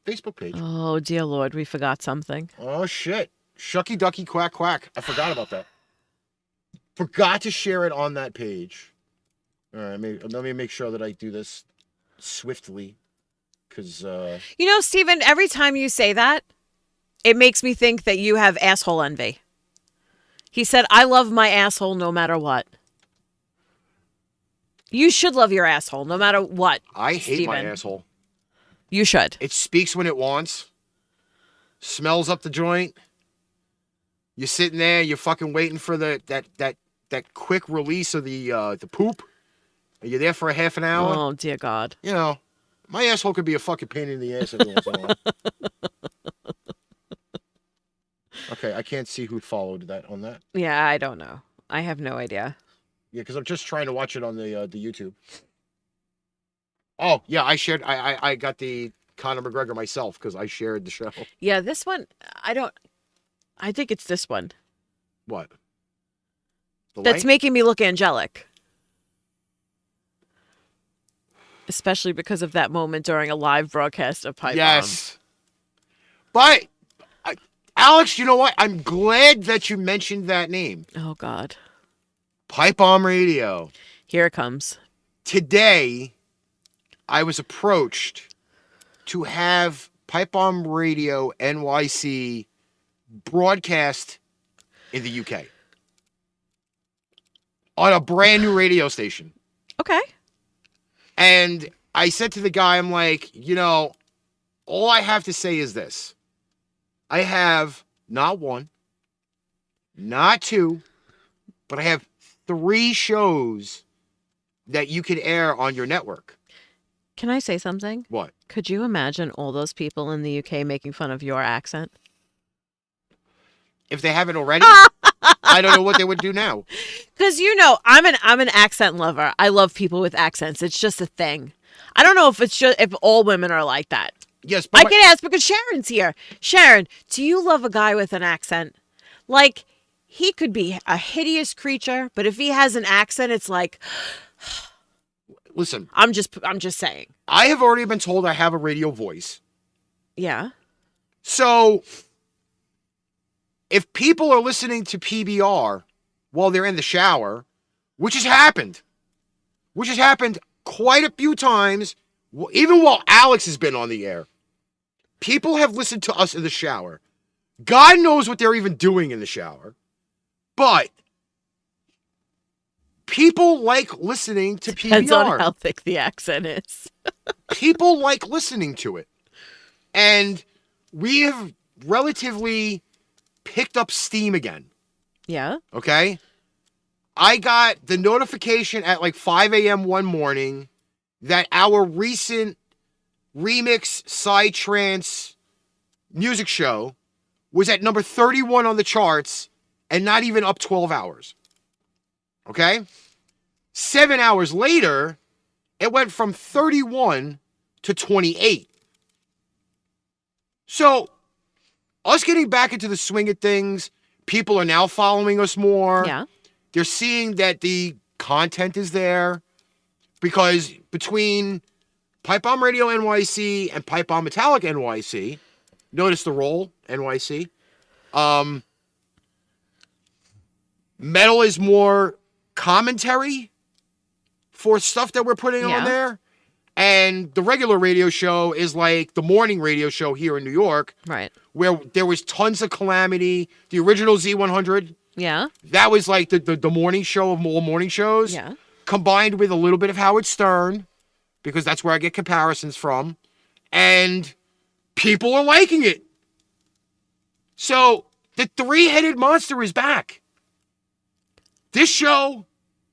S4: Facebook page.
S3: Oh dear Lord, we forgot something.
S4: Oh shit. Shucky ducky quack quack. I forgot about that. Forgot to share it on that page. All right, let me make sure that I do this swiftly. Because
S3: You know, Steven, every time you say that, it makes me think that you have asshole envy. He said, "I love my asshole no matter what." You should love your asshole no matter what.
S4: I hate my
S3: Steven.
S4: asshole.
S3: You should.
S4: It speaks when it wants. Smells up the joint. You're sitting there, you're fucking waiting for that quick release of the poop. And you're there for a half an hour.
S3: Oh dear God.
S4: You know, my asshole could be a fucking pain in the ass every once in a while. Okay, I can't see who followed that on that.
S3: Yeah, I don't know. I have no idea.
S4: Yeah, because I'm just trying to watch it on the YouTube. Oh yeah, I got the Conor McGregor myself because I shared the show.
S3: Yeah, this one, I think it's this one.
S4: What? The
S3: That's
S4: light?
S3: making me look angelic. Especially because of that moment during a live broadcast of Pipebomb.
S4: Yes. But, Alex, you know what? I'm glad that you mentioned that name.
S3: Oh God.
S4: Pipebomb Radio.
S3: Here it comes.
S4: Today, I was approached to have Pipebomb Radio NYC broadcast in the UK on a brand new radio station.
S3: Okay.
S4: And I said to the guy, I'm like, you know, all I have to say is this. I have not one, not two, but I have 3 shows that you can air on your network.
S3: Can I say something?
S4: What?
S3: Could you imagine all those people in the UK making fun of your accent?
S4: If they haven't already, I don't know what they would do now.
S3: Because you know, I'm an accent lover. I love people with accents. It's just a thing. I don't know if all women are like that.
S4: Yes, but
S3: I can ask because Sharon's here. Sharon, do you love a guy with an accent? Like, he could be a hideous creature, but if he has an accent, it's like,
S4: listen,
S3: I'm just saying.
S4: I have already been told I have a radio voice.
S3: Yeah.
S4: So, if people are listening to PBR while they're in the shower, which has happened quite a few times, even while Alex has been on the air, people have listened to us in the shower. God knows what they're even doing in the shower, but people like listening to PBR.
S3: Depends on how thick the accent is.
S4: People like listening to it. And we have relatively picked up steam again.
S3: Yeah.
S4: Okay? I got the notification at like 5 a.m. one morning that our recent remix psytrance music show was at number 31 on the charts and not even up 12 hours. Okay? 7 hours later, it went from 31 to 28. So, us getting back into the swing of things, people are now following us more.
S3: Yeah.
S4: They're seeing that the content is there. Because between Pipebomb Radio NYC and Pipebomb Metallic NYC, notice the role, NYC, metal is more commentary for stuff that we're putting on there. And the regular radio show is like the morning radio show here in New York.
S3: Right.
S4: Where there was tons of Calamity. The original Z100.
S3: Yeah.
S4: That was like the morning show of all morning shows.
S3: Yeah.
S4: Combined with a little bit of Howard Stern. Because that's where I get comparisons from. And people are liking it. So the three-headed monster is back. This show,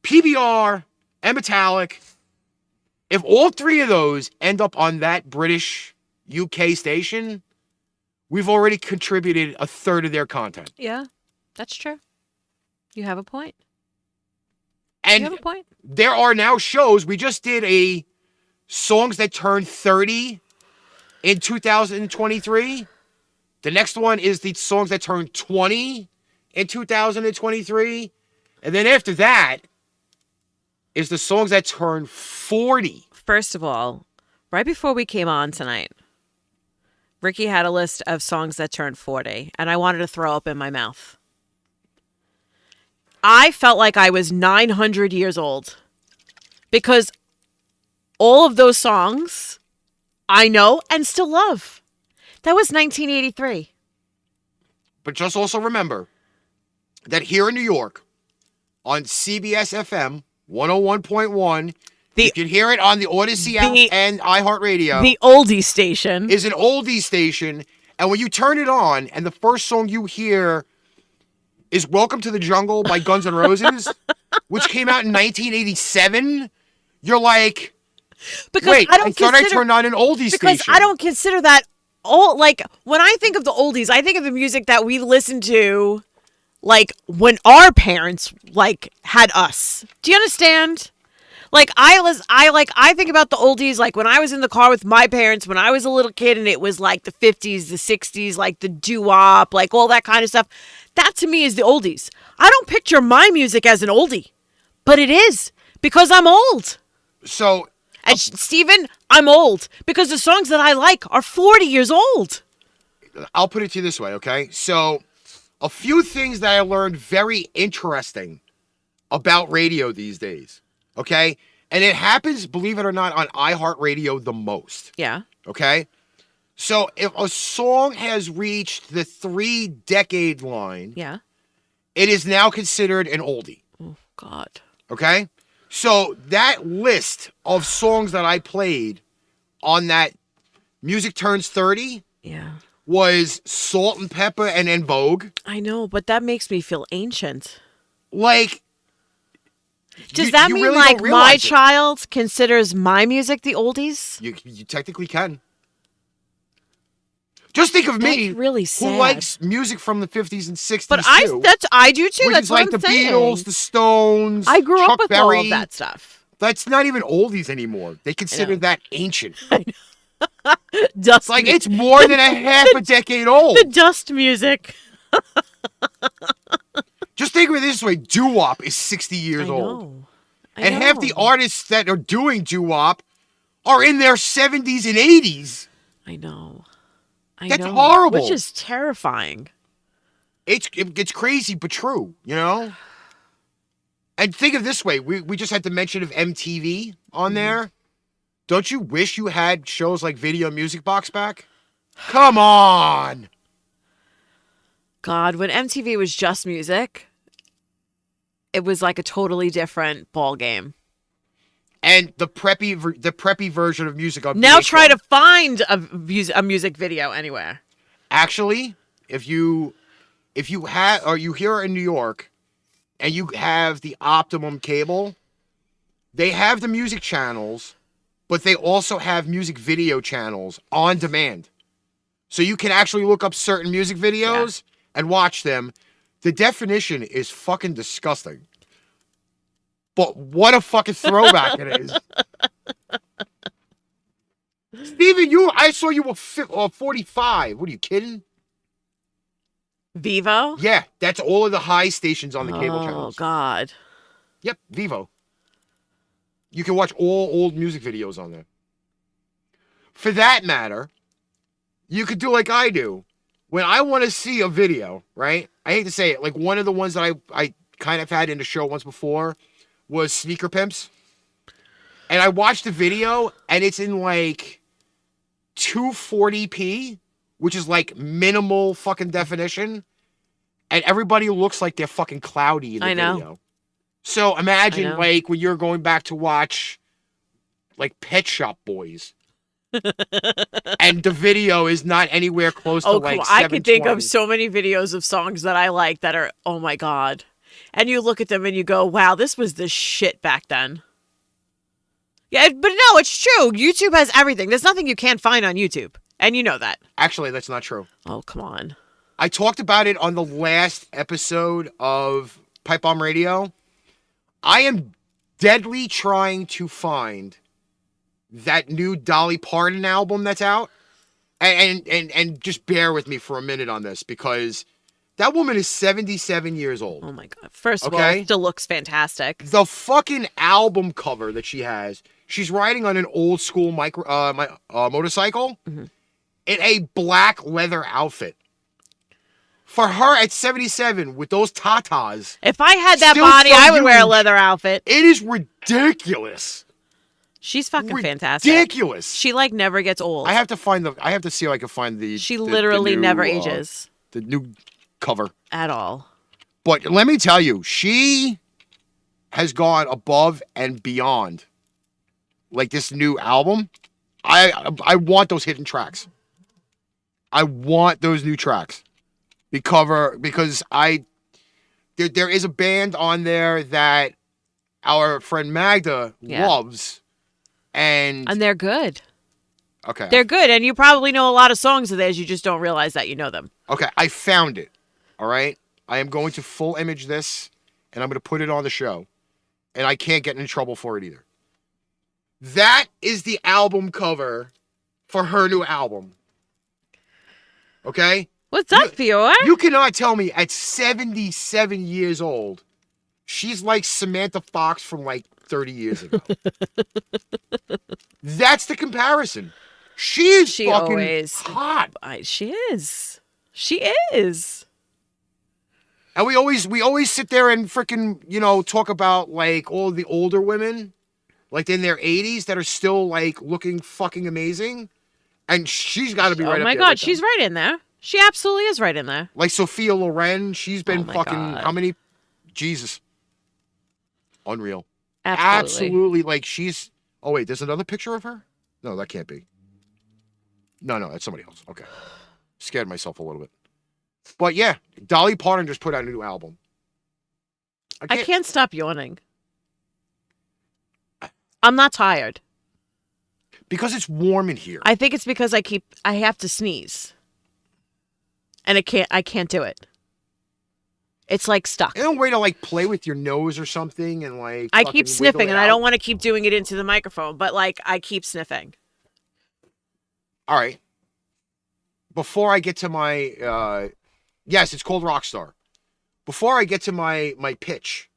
S4: PBR, and Metallic, if all three of those end up on that British UK station, we've already contributed a third of their content.
S3: Yeah, that's true. You have a point.
S4: And
S3: you have a point.
S4: There are now shows. We just did a songs that turned 30 in 2023. The next one is the songs that turned 20 in 2023. And then after that is the songs that turned 40.
S3: First of all, right before we came on tonight, Ricky had a list of songs that turned 40, and I wanted to throw up in my mouth. I felt like I was 900 years old because all of those songs I know and still love. That was 1983.
S4: But just also remember that here in New York, on CBS FM 101.1, you can hear it on the Odyssey app and iHeartRadio.
S3: The oldie station.
S4: Is an oldie station. And when you turn it on and the first song you hear is Welcome to the Jungle by Guns N' Roses, which came out in 1987, you're like,
S3: because
S4: wait, I thought I turned on an oldie station.
S3: Because I don't consider that old. Like, when I think of the oldies, I think of the music that we listened to, like, when our parents, like, had us. Do you understand? Like, I think about the oldies, like, when I was in the car with my parents, when I was a little kid, and it was, like, the 50s, the 60s, like, the doo-wop, like, all that kind of stuff. That, to me, is the oldies. I don't picture my music as an oldie, but it is, because I'm old.
S4: So...
S3: And Steven, I'm old, because the songs that I like are 40 years old.
S4: I'll put it to you this way, okay? So, a few things that I learned very interesting about radio these days. Okay? And it happens, believe it or not, on iHeartRadio the most.
S3: Yeah.
S4: Okay? So if a song has reached the 3-decade line,
S3: yeah,
S4: it is now considered an oldie.
S3: Oh, God.
S4: Okay? So that list of songs that I played on that Music Turns 30 was Salt and Pepper and En Vogue.
S3: I know, but that makes me feel ancient.
S4: Like...
S3: Does that mean, really, like, my child considers my music the oldies?
S4: You technically can. Just think of me,
S3: really sad.
S4: Who likes music from the 50s and 60s,
S3: but I do, too.
S4: Which
S3: that's
S4: is like
S3: what I'm
S4: the
S3: saying.
S4: Beatles, the Stones,
S3: I grew
S4: Chuck
S3: up with
S4: Berry.
S3: all of that stuff.
S4: That's not even oldies anymore. They consider that ancient.
S3: Dust
S4: like, it's more than a half a decade old.
S3: The dust music.
S4: Just think of it this way. Doo-wop is 60 years old. And half the artists that are doing doo-wop are in their 70s and 80s.
S3: I know.
S4: That's horrible.
S3: Which is terrifying.
S4: It's crazy, but true, you know? And think of it this way. We just had the mention of MTV on there. Don't you wish you had shows like Video Music Box back? Come on.
S3: God, when MTV was just music, it was like a totally different ball game.
S4: And the preppy version of music on
S3: now
S4: VH1.
S3: try to find a music video anywhere.
S4: Actually, if you have, or you hear in New York, and you have the Optimum cable, they have the music channels, but they also have music video channels on demand. So you can actually look up certain music videos and watch them. The definition is fucking disgusting. But what a fucking throwback it is. Steven, I saw you were 45. What are you kidding?
S3: Vivo?
S4: Yeah, that's all of the high stations on the cable
S3: Oh,
S4: channels.
S3: God.
S4: Yep, Vivo. You can watch all old music videos on there. For that matter, you could do like I do. When I want to see a video, right? I hate to say it, like one of the ones that I kind of had in the show once before was Sneaker Pimps. And I watched the video, and it's in like 240p, which is like minimal fucking definition. And everybody looks like they're fucking cloudy in the video. So imagine like when you're going back to watch like Pet Shop Boys. And the video is not anywhere close to like 720.
S3: I can think of so many videos of songs that I like that are, oh my God. And you look at them and you go, wow, this was the shit back then. Yeah, but no, it's true. YouTube has everything. There's nothing you can't find on YouTube. And you know that.
S4: Actually, that's not true.
S3: Oh, come on.
S4: I talked about it on the last episode of Pipebomb Radio. I am deadly trying to find that new Dolly Parton album that's out. And just bear with me for a minute on this, because that woman is 77 years old.
S3: Oh my God. First of all, it still looks fantastic.
S4: The fucking album cover that she has, she's riding on an old school motorcycle in a black leather outfit. For her at 77 with those tatas.
S3: If I had that body, I would wear a leather outfit.
S4: It is ridiculous.
S3: She's fucking fantastic.
S4: Ridiculous.
S3: She like never gets old.
S4: I have to see if I can find the.
S3: She literally
S4: new,
S3: never ages.
S4: The new cover.
S3: At all.
S4: But let me tell you, she has gone above and beyond. Like this new album. I want those hidden tracks. I want those new tracks. Because there is a band on there that our friend Magda loves, and
S3: they're good.
S4: Okay,
S3: they're good, and you probably know a lot of songs of theirs. You just don't realize that you know them.
S4: Okay, I found it. All right, I am going to full image this, and I'm going to put it on the show, and I can't get in trouble for it either. That is the album cover for her new album. Okay.
S3: What's up, Fiora?
S4: You cannot tell me at 77 years old, she's like Samantha Fox from like 30 years ago. That's the comparison. She fucking
S3: always
S4: hot.
S3: She is. She is.
S4: And we always sit there and freaking, talk about like all the older women, like in their 80s, that are still like looking fucking amazing. And she's got to be right up there.
S3: Oh my God, she's right in there. She absolutely is right in there.
S4: Like Sophia Loren, she's been how many? Jesus. Unreal. Absolutely. Like she's, oh wait, there's another picture of her? No, that can't be. No, that's somebody else. Okay. Scared myself a little bit. But yeah, Dolly Parton just put out a new album.
S3: I can't stop yawning. I'm not tired.
S4: Because it's warm in here.
S3: I think it's because I have to sneeze. And I can't do it. It's like stuck.
S4: Ain't no way to like play with your nose or something and like.
S3: I keep sniffing, and I don't want to keep doing it into the microphone, but like I keep sniffing.
S4: All right. Before I get to my, yes, it's called Rockstar. Before I get to my pitch,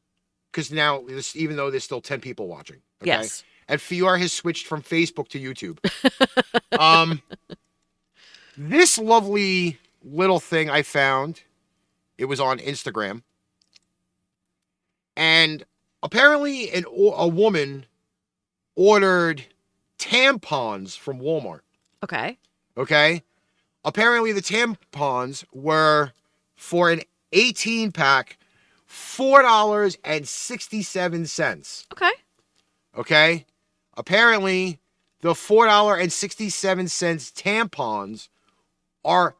S4: because now even though there's still 10 people watching, okay?
S3: Yes,
S4: and Fiora has switched from Facebook to YouTube. This lovely little thing I found, it was on Instagram, and apparently a woman ordered tampons from Walmart. Okay. Apparently the tampons were for an 18-pack, $4.67. Okay. Apparently the $4.67 tampons are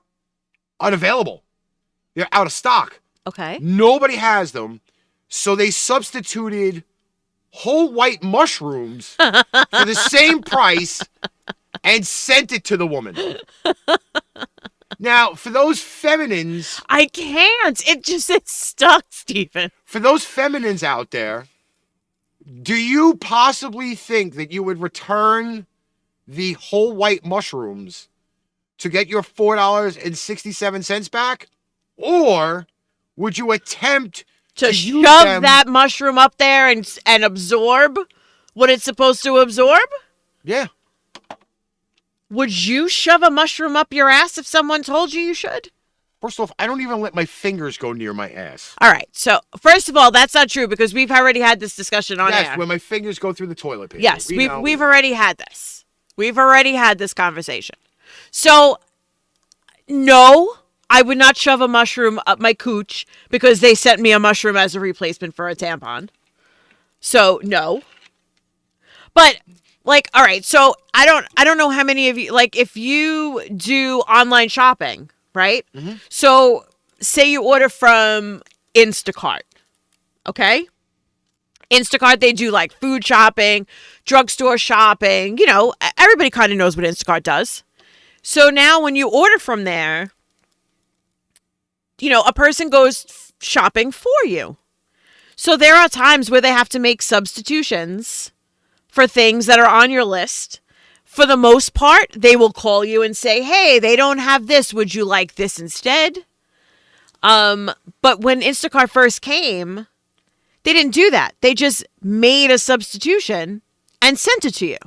S4: unavailable. They're out of stock.
S3: Okay.
S4: Nobody has them. So they substituted whole white mushrooms for the same price and sent it to the woman. Now, for those feminines...
S3: I can't. It's stuck, Stephen.
S4: For those feminines out there, do you possibly think that you would return the whole white mushrooms to get your $4.67 back? Or would you attempt
S3: To
S4: use
S3: shove
S4: them?
S3: that mushroom up there and absorb what it's supposed to absorb?
S4: Yeah.
S3: Would you shove a mushroom up your ass if someone told you should?
S4: First off, I don't even let my fingers go near my ass.
S3: All right. So, first of all, that's not true because we've already had this discussion on
S4: Yes,
S3: air.
S4: when my fingers go through the toilet paper.
S3: Yes,
S4: We know.
S3: we've already had this. We've already had this conversation. So, no, I would not shove a mushroom up my cooch because they sent me a mushroom as a replacement for a tampon. So, no. But like, all right, so I don't know how many of you, like, if you do online shopping, right?
S4: Mm-hmm.
S3: So say you order from Instacart, okay? Instacart, they do like food shopping, drugstore shopping, you know, everybody kind of knows what Instacart does. So now when you order from there, you know, a person goes shopping for you. So there are times where they have to make substitutions for things that are on your list. For the most part, they will call you and say, hey, they don't have this. Would you like this instead? But when Instacart first came, they didn't do that. They just made a substitution and sent it to you.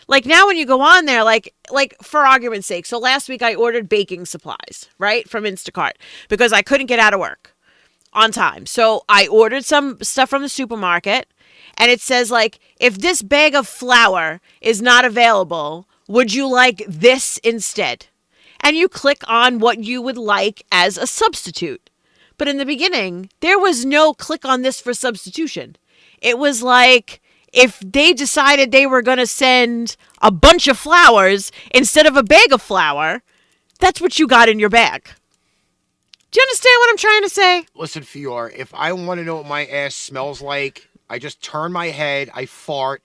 S3: Like now when you go on there, like for argument's sake, so last week I ordered baking supplies, right, from Instacart because I couldn't get out of work on time. So I ordered some stuff from the supermarket. And it says, like, if this bag of flour is not available, would you like this instead? And you click on what you would like as a substitute. But in the beginning, there was no click on this for substitution. It was like if they decided they were going to send a bunch of flowers instead of a bag of flour, that's what you got in your bag. Do you understand what I'm trying to say?
S4: Listen, Fior, if I want to know what my ass smells like, I just turn my head, I fart,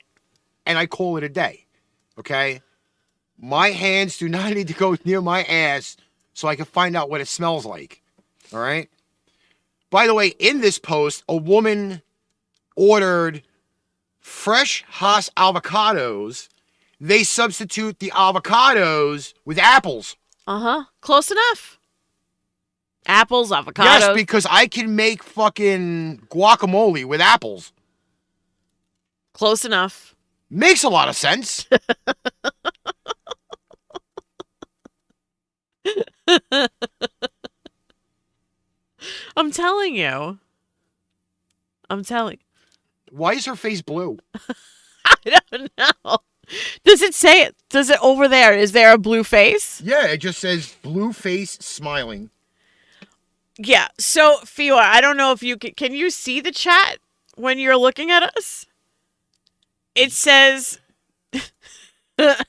S4: and I call it a day. Okay? My hands do not need to go near my ass so I can find out what it smells like. All right? By the way, in this post, a woman ordered fresh Haas avocados. They substitute the avocados with apples.
S3: Uh-huh. Close enough. Apples, avocados.
S4: Yes, because I can make fucking guacamole with apples.
S3: Close enough.
S4: Makes a lot of sense.
S3: I'm telling you.
S4: Why is her face blue?
S3: I don't know. Does it say it? Does it over there? Is there a blue face?
S4: Yeah, it just says blue face smiling.
S3: Yeah. So, Fior, I don't know if you can you see the chat when you're looking at us? It says it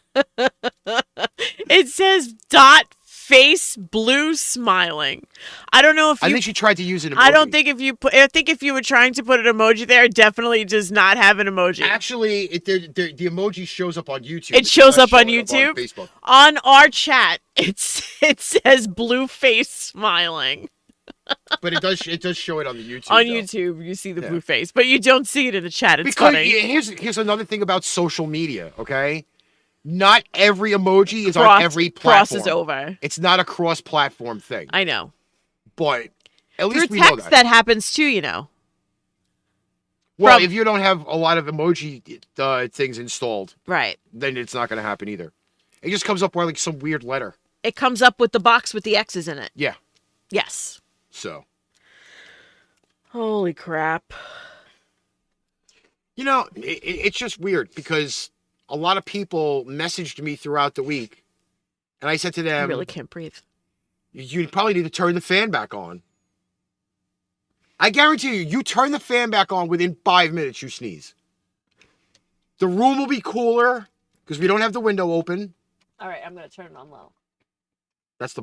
S3: says dot face blue smiling. I don't know if
S4: I think she tried to use an emoji.
S3: I don't think I think if you were trying to put an emoji there, it definitely does not have an emoji.
S4: Actually, the emoji shows up on YouTube.
S3: It shows up on
S4: showing
S3: YouTube.
S4: on Facebook.
S3: On our chat, it says blue face smiling.
S4: But it does show it on the YouTube.
S3: On
S4: though.
S3: YouTube, you see the blue face, but you don't see it in the chat. It's
S4: Because
S3: funny.
S4: here's another thing about social media, okay? Not every emoji is on every platform.
S3: Crosses over.
S4: It's not a cross-platform thing.
S3: I know.
S4: But at
S3: Through
S4: least we know
S3: text,
S4: that.
S3: happens too, you know.
S4: Well,
S3: from-
S4: if you don't have a lot of emoji things installed,
S3: Right.
S4: then it's not going to happen either. It just comes up with like some weird letter.
S3: It comes up with the box with the X's in it.
S4: Yeah.
S3: Yes.
S4: So.
S3: Holy crap.
S4: You know, it's just weird because a lot of people messaged me throughout the week, and I said to
S3: I
S4: them,
S3: really can't breathe.
S4: you probably need to turn the fan back on. I guarantee you turn the fan back on within 5 minutes, you sneeze. The room will be cooler because we don't have the window open.
S3: All right, I'm going to turn it on low.
S4: That's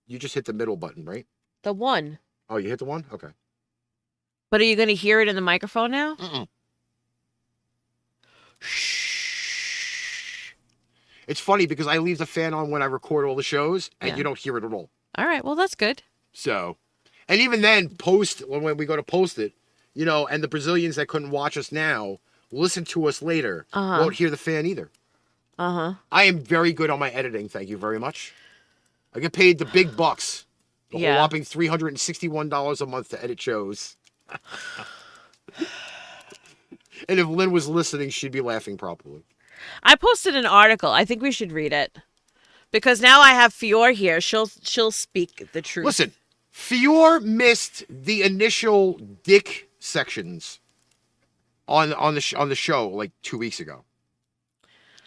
S4: you just hit the middle button, right?
S3: The one.
S4: Oh, you hit the one? Okay.
S3: But are you going to hear it in the microphone now?
S4: Mm-mm.
S3: Shh.
S4: It's funny because I leave the fan on when I record all the shows, and
S3: Yeah.
S4: you don't hear it at all.
S3: All right, well, that's good.
S4: So, and even then, when we go to post it, you know, and the Brazilians that couldn't watch us now listen to us later
S3: Uh-huh.
S4: won't hear the fan either.
S3: Uh-huh.
S4: I am very good on my editing. Thank you very much. I get paid the big bucks. The whole whopping $361 a month to edit shows. And if Lynn was listening, she'd be laughing probably.
S3: I posted an article. I think we should read it. Because now I have Fior here. She'll speak the truth.
S4: Listen, Fior missed the initial dick sections on the show like 2 weeks ago.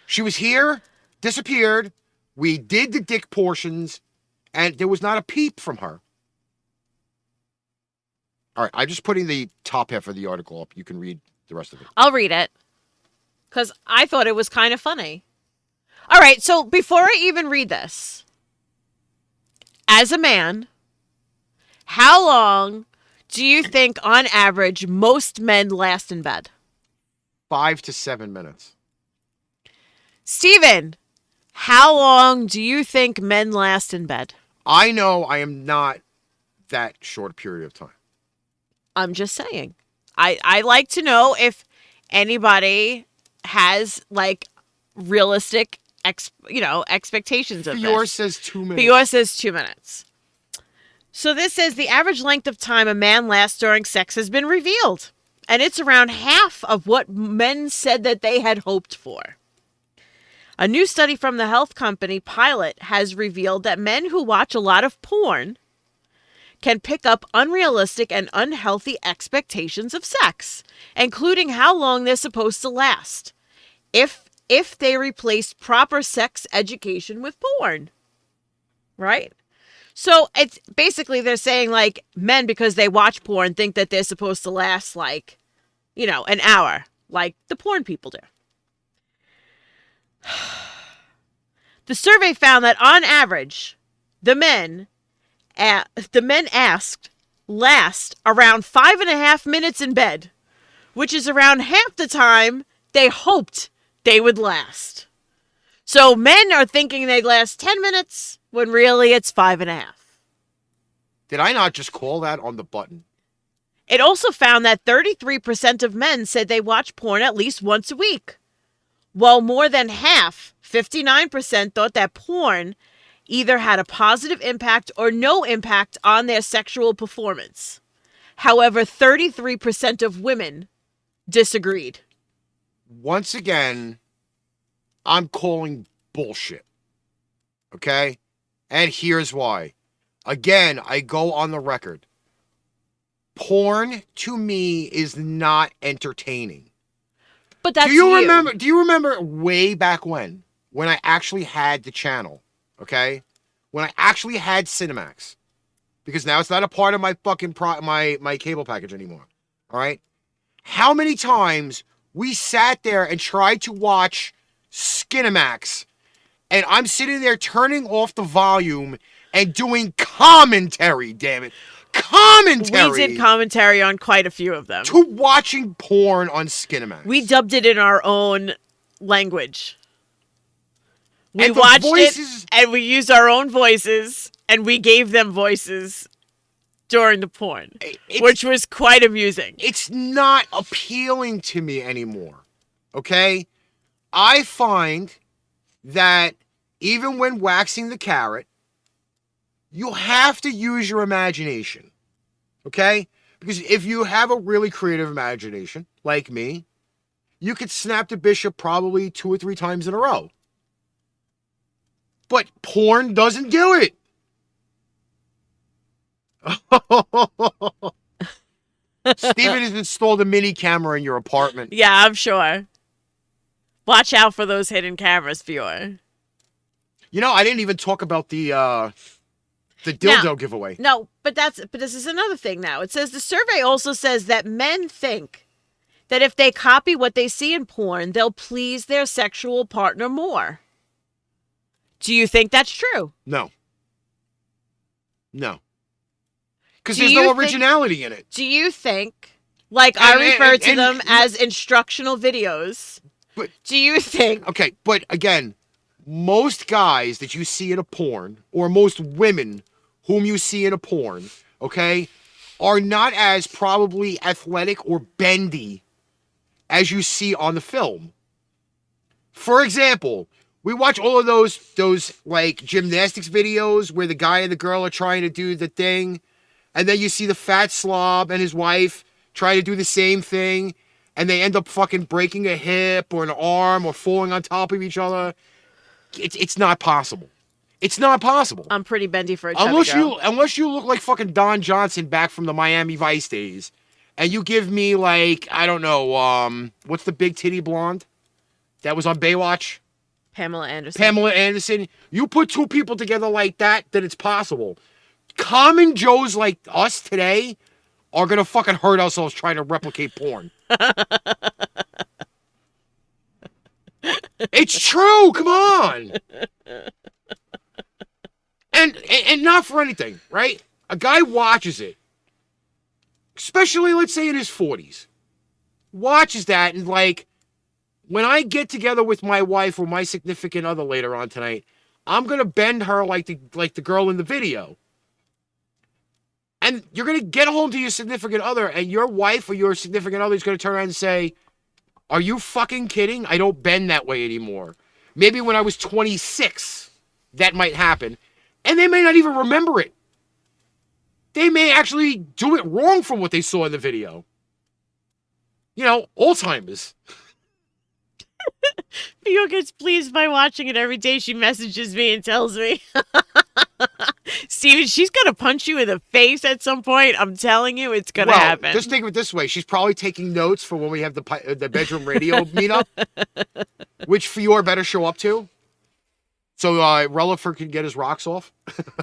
S4: She was here, disappeared. We did the dick portions, and there was not a peep from her. All right, I'm just putting the top half of the article up. You can read the rest of it.
S3: I'll read it. Because I thought it was kind of funny. All right, so before I even read this, as a man, how long do you think, on average, most men last in bed?
S4: 5 to 7 minutes.
S3: Steven, how long do you think men last in bed?
S4: I know I am not that short a period of time.
S3: I'm just saying. I like to know if anybody has, like, realistic expectations of
S4: Fior
S3: this.
S4: says 2 minutes.
S3: Fior says 2 minutes. So this says the average length of time a man lasts during sex has been revealed. And it's around half of what men said that they had hoped for. A new study from the health company Pilot has revealed that men who watch a lot of porn can pick up unrealistic and unhealthy expectations of sex, including how long they're supposed to last, if they replace proper sex education with porn. Right? So it's basically they're saying, like, men, because they watch porn, think that they're supposed to last, like, an hour, like the porn people do. The survey found that on average, the men asked last around 5.5 minutes in bed, which is around half the time they hoped they would last. So men are thinking they'd last 10 minutes when really it's 5.5.
S4: Did I not just call that on the button?
S3: It also found that 33% of men said they watch porn at least once a week, while more than half, 59%, thought that porn either had a positive impact or no impact on their sexual performance. However, 33% of women disagreed.
S4: Once again, I'm calling bullshit. Okay? And here's why. Again, I go on the record. Porn, to me, is not entertaining.
S3: But that's
S4: Do you remember way back when I actually had the channel, okay? When I actually had Cinemax. Because now it's not a part of my fucking my cable package anymore. All right? How many times we sat there and tried to watch Skinemax, and I'm sitting there turning off the volume and doing commentary, damn it. Commentary!
S3: We did commentary on quite a few of them.
S4: To watching porn on Skinemax.
S3: We dubbed it in our own language. We
S4: And the
S3: watched
S4: voices-
S3: it, and we used our own voices, and we gave them voices during the porn, which was quite amusing.
S4: It's not appealing to me anymore, okay? I find that even when waxing the carrot, you have to use your imagination, okay? Because if you have a really creative imagination, like me, you could snap the bishop probably 2 or 3 times in a row. But porn doesn't do it. Steven has installed a mini camera in your apartment.
S3: Yeah, I'm sure. Watch out for those hidden cameras, Fior.
S4: You know, I didn't even talk about the dildo giveaway.
S3: No, but this is another thing now. It says the survey also says that men think that if they copy what they see in porn, they'll please their sexual partner more. Do you think that's true?
S4: No. Because
S3: Do
S4: there's
S3: you
S4: no
S3: think-
S4: originality in it.
S3: Do you think, like I refer to
S4: and-
S3: them as instructional videos,
S4: But-
S3: do you think...
S4: Okay, but again, most guys that you see in a porn, or most women whom you see in a porn, okay, are not as probably athletic or bendy as you see on the film. For example, we watch all of those like gymnastics videos where the guy and the girl are trying to do the thing, and then you see the fat slob and his wife try to do the same thing, and they end up fucking breaking a hip or an arm or falling on top of each other. It's not possible. It's not possible.
S3: I'm pretty bendy for a chubby girl.
S4: Unless you look like fucking Don Johnson back from the Miami Vice days, and you give me like, I don't know, what's the big titty blonde that was on Baywatch?
S3: Pamela Anderson.
S4: Pamela Anderson. You put two people together like that, then it's possible. Common Joes like us today are gonna fucking hurt ourselves trying to replicate porn. It's true. Come on. And not for anything, right? A guy watches it, especially let's say in his 40s, watches that and like, when I get together with my wife or my significant other later on tonight, I'm gonna bend her like the girl in the video. And you're gonna get home to your significant other, and your wife or your significant other is gonna turn around and say, "Are you fucking kidding? I don't bend that way anymore." Maybe when I was 26, that might happen. And they may not even remember it. They may actually do it wrong from what they saw in the video. You know, Alzheimer's.
S3: Theo gets pleased by watching it every day. She messages me and tells me, Steven, she's going to punch you in the face at some point. I'm telling you, it's going to happen.
S4: Just think of it this way. She's probably taking notes for when we have the bedroom radio meetup, which Fior better show up to. So Relaford can get his rocks off.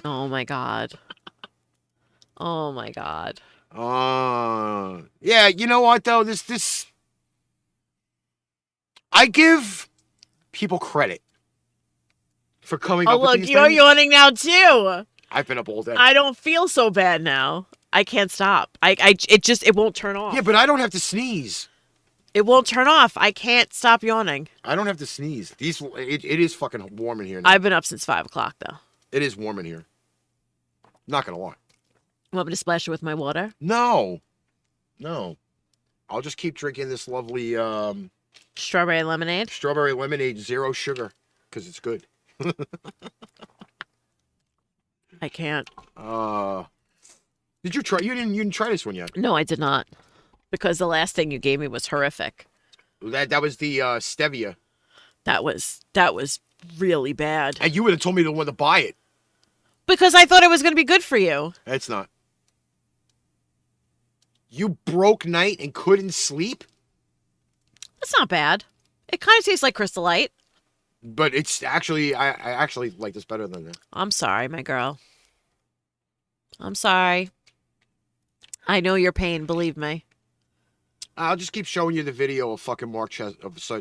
S3: Oh, my God. Oh, my God.
S4: Yeah, you know what, though? This... I give people credit for coming up with these things.
S3: Oh, look, you're yawning now, too.
S4: I've been up all day.
S3: I don't feel so bad now. I can't stop. It won't turn off.
S4: Yeah, but I don't have to sneeze.
S3: It won't turn off. I can't stop yawning.
S4: I don't have to sneeze. It is fucking warm in here now.
S3: I've been up since 5 o'clock, though.
S4: It is warm in here. Not gonna lie.
S3: Want me to splash it with my water?
S4: No. I'll just keep drinking this lovely
S3: Strawberry lemonade?
S4: strawberry lemonade, 0 sugar, because it's good.
S3: I can't.
S4: Did you try? You didn't try this one yet.
S3: No, I did not. Because the last thing you gave me was horrific.
S4: That was the stevia.
S3: That was really bad.
S4: And you would have told me to want to buy it.
S3: Because I thought it was going to be good for you.
S4: It's not. You broke night and couldn't sleep?
S3: That's not bad. It kind of tastes like Crystal Light.
S4: But it's actually, I actually like this better than that. I'm
S3: sorry, my girl. I'm sorry. I know your pain, believe me.
S4: I'll just keep showing you the video of fucking Mark Sanchez's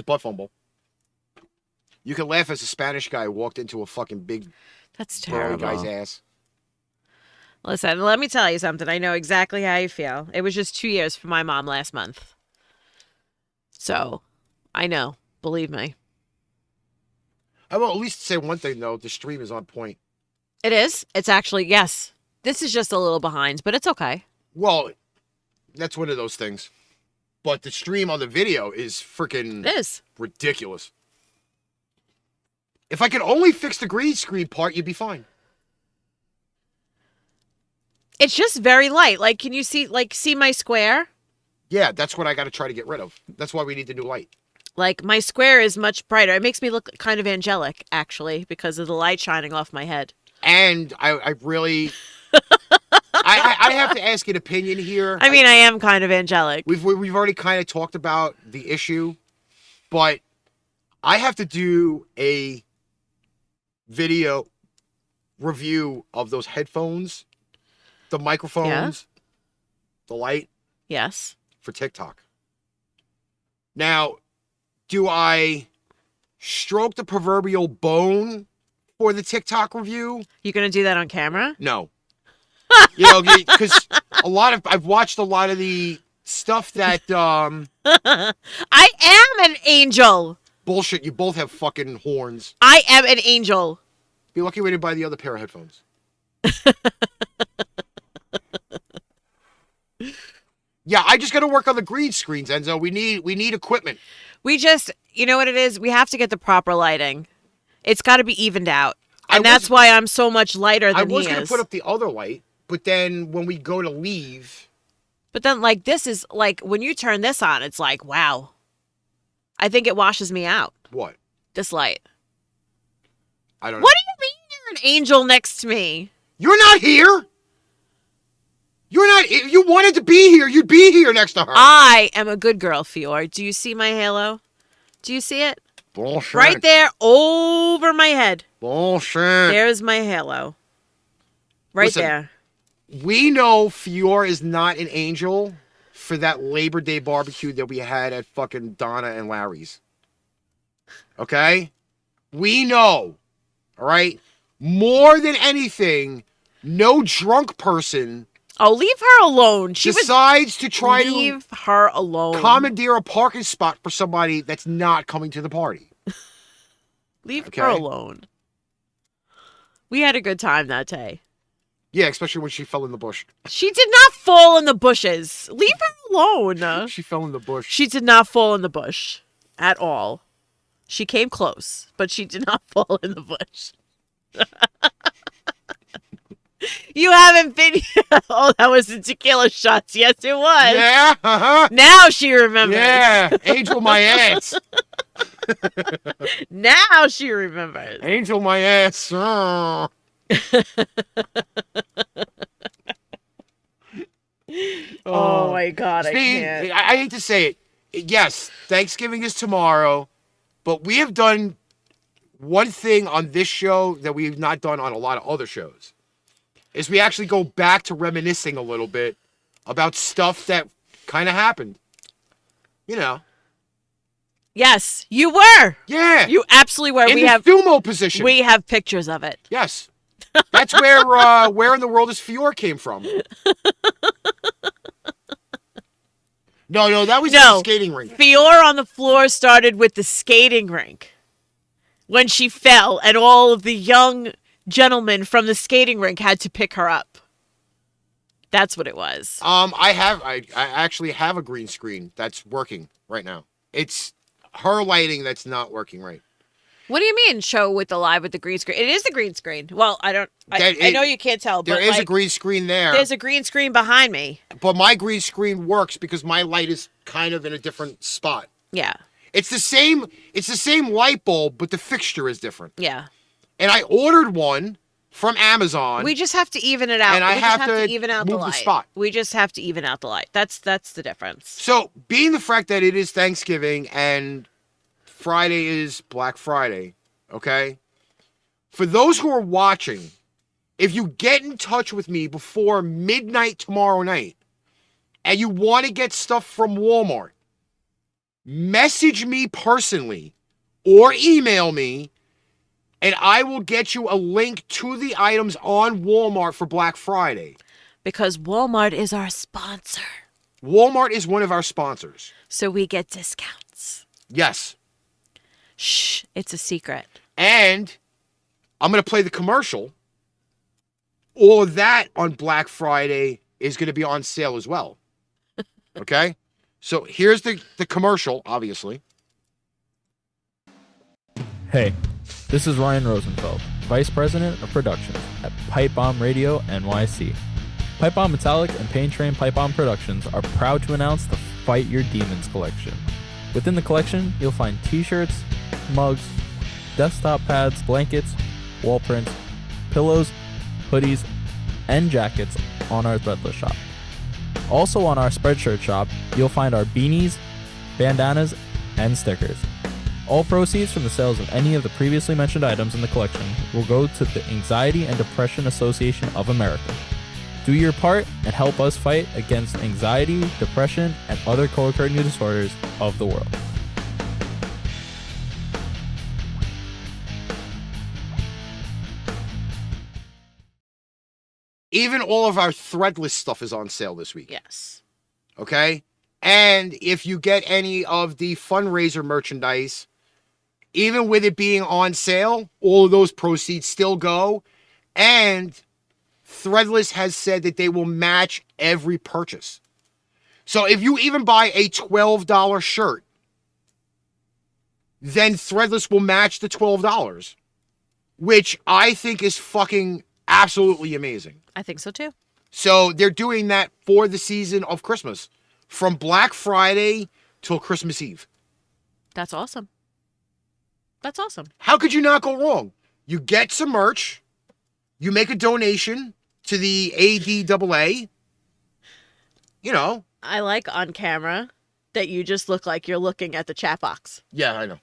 S4: butt fumble. You can laugh as a Spanish guy walked into a fucking big
S3: That's terrible.
S4: guy's ass.
S3: Listen, let me tell you something. I know exactly how you feel. It was just 2 years for my mom last month. So, I know. Believe me.
S4: I will at least say one thing, though. The stream is on point.
S3: It is. It's actually, yes. This is just a little behind, but it's okay.
S4: Well, that's one of those things. But the stream on the video is freaking ridiculous. If I could only fix the green screen part, you'd be fine.
S3: It's just very light. Like, can you see my square?
S4: Yeah, that's what I got to try to get rid of. That's why we need the new light.
S3: Like, my square is much brighter. It makes me look kind of angelic, actually, because of the light shining off my head.
S4: And I really... I have to ask an opinion here.
S3: I mean, I am kind of angelic.
S4: We've already kind of talked about the issue, but I have to do a video review of those headphones, the microphones, the light.
S3: Yes.
S4: For TikTok. Now, do I stroke the proverbial bone for the TikTok review?
S3: You gonna do that on camera?
S4: No. You know, because I've watched a lot of the stuff that
S3: I am an angel.
S4: Bullshit, you both have fucking horns.
S3: I am an angel.
S4: Be lucky we didn't buy the other pair of headphones. Yeah, I just got to work on the green screens, Enzo. We need equipment.
S3: We just, you know what it is? We have to get the proper lighting. It's got to be evened out. And that's why I'm so much lighter than he is.
S4: I was going to put up the other light, but then when we go to leave.
S3: But then, like, this is, like, when you turn this on, it's like, wow. I think it washes me out.
S4: What?
S3: This light.
S4: I don't know.
S3: What do you mean you're an angel next to me?
S4: You're not here. You're not. If you wanted to be here, you'd be here next to her.
S3: I am a good girl, Fior. Do you see my halo? Do you see it?
S4: Bullshit.
S3: Right there over my head.
S4: Bullshit.
S3: There's my halo. Right
S4: Listen,
S3: there.
S4: We know Fior is not an angel for that Labor Day barbecue that we had at fucking Donna and Larry's. Okay? We know. All right? More than anything, no drunk person
S3: Oh, leave her alone. She
S4: decides to try
S3: leave her alone.
S4: Commandeer a parking spot for somebody that's not coming to the party.
S3: Leave her alone. We had a good time that day.
S4: Yeah, especially when she fell in the bush.
S3: She did not fall in the bushes. Leave her alone.
S4: She fell in the bush.
S3: She did not fall in the bush at all. She came close, but she did not fall in the bush. You haven't been here. Oh, that was the tequila shots. Yes, it was.
S4: Yeah. Uh-huh.
S3: Now she remembers.
S4: Yeah. Angel my ass.
S3: Now she remembers.
S4: Angel my ass. Oh,
S3: Oh my God,
S4: Steve,
S3: I can't.
S4: I hate to say it. Yes, Thanksgiving is tomorrow, but we have done one thing on this show that we've not done on a lot of other shows. Is we actually go back to reminiscing a little bit about stuff that kind of happened. You know.
S3: Yes, you were.
S4: Yeah.
S3: You absolutely were.
S4: In the sumo position.
S3: We have pictures of it.
S4: Yes. That's where in the world is Fior came from. No, that was the skating rink.
S3: Fior on the floor started with the skating rink. When she fell and all of the young gentlemen from the skating rink had to pick her up. That's what it was.
S4: I actually have a green screen that's working right now. It's her lighting that's not working right.
S3: What do you mean show with the green screen? It is the green screen. Well, I know you can't tell, but
S4: there is a green screen there.
S3: There's a green screen behind me.
S4: But my green screen works because my light is kind of in a different spot.
S3: Yeah.
S4: It's the same light bulb, but the fixture is different.
S3: Yeah.
S4: And I ordered one from Amazon.
S3: We just have to even it out.
S4: And I have to
S3: even out
S4: move
S3: the light.
S4: the spot.
S3: We just have to even out the light. That's the difference.
S4: So, being the fact that it is Thanksgiving and Friday is Black Friday, okay? For those who are watching, if you get in touch with me before midnight tomorrow night and you want to get stuff from Walmart, message me personally or email me and I will get you a link to the items on Walmart for Black Friday.
S3: Because Walmart is our sponsor.
S4: Walmart is one of our sponsors.
S3: So we get discounts.
S4: Yes.
S3: Shh, it's a secret.
S4: And I'm going to play the commercial. All of that on Black Friday is going to be on sale as well. Okay? So here's the commercial, obviously.
S5: Hey, this is Ryan Rosenfeld, Vice President of Productions at Pipebomb Radio NYC. Pipebomb Metallic and Pain Train Pipebomb Productions are proud to announce the Fight Your Demons collection. Within the collection, you'll find t-shirts, mugs, desktop pads, blankets, wall prints, pillows, hoodies, and jackets on our Threadless shop. Also on our Spreadshirt shop, you'll find our beanies, bandanas, and stickers. All proceeds from the sales of any of the previously mentioned items in the collection will go to the Anxiety and Depression Association of America. Do your part and help us fight against anxiety, depression, and other co-occurring disorders of the world.
S4: Even all of our Threadless stuff is on sale this week.
S3: Yes.
S4: Okay? And if you get any of the fundraiser merchandise, even with it being on sale, all of those proceeds still go. And Threadless has said that they will match every purchase. So if you even buy a $12 shirt, then Threadless will match the $12, which I think is fucking absolutely amazing.
S3: I think so too.
S4: So they're doing that for the season of Christmas, from Black Friday till Christmas Eve.
S3: That's awesome. That's awesome.
S4: How could you not go wrong? You get some merch, you make a donation to the ADAA, you know.
S3: I like on camera that you just look like you're looking at the chat box.
S4: Yeah, I know.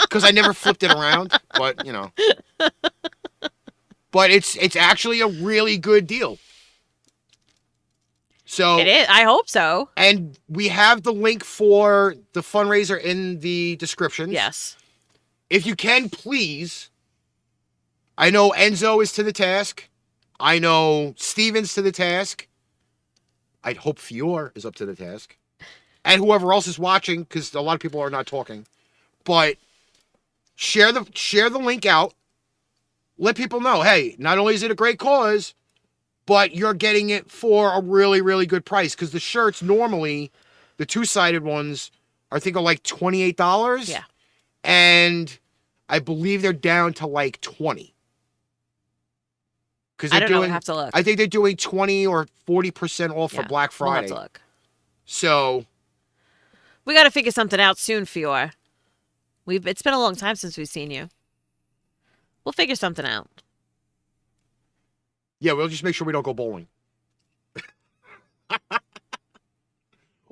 S4: Because I never flipped it around, but, you know. But it's actually a really good deal. So
S3: It is. I hope so.
S4: And we have the link for the fundraiser in the description.
S3: Yes.
S4: If you can, please. I know Enzo is to the task. I know Steven's to the task. I'd hope Fior is up to the task. And whoever else is watching, because a lot of people are not talking. But share the link out. Let people know, hey, not only is it a great cause, but you're getting it for a really, really good price. Because the shirts normally, the two-sided ones, I think are like $28.
S3: Yeah.
S4: And I believe they're down to like 20. Because
S3: I don't know. I have to look.
S4: I think they're doing 20 or 40% off for Black Friday.
S3: We'll have to look.
S4: So
S3: We got to figure something out soon, Fior. It's been a long time since we've seen you. We'll figure something out.
S4: yeah, we'll just make sure we don't go bowling.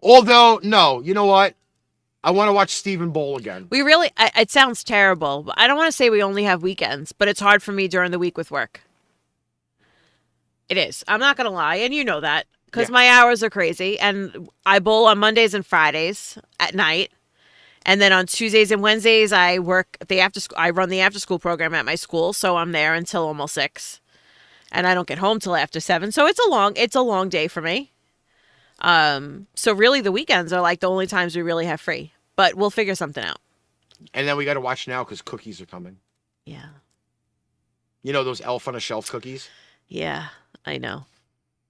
S4: Although, no, you know what? I want to watch Steven bowl again.
S3: We really, it sounds terrible, but I don't want to say we only have weekends, but it's hard for me during the week with work. It is. I'm not going to lie, and you know that, because my hours are crazy, and I bowl on Mondays and Fridays at night, and then on Tuesdays and Wednesdays, I work I run the after-school program at my school, so I'm there until almost 6, and I don't get home till after 7, so it's a long day for me. So really, the weekends are like the only times we really have free, but we'll figure something out.
S4: And then we got to watch now because cookies are coming.
S3: Yeah.
S4: You know those elf on a shelf cookies?
S3: Yeah, I know.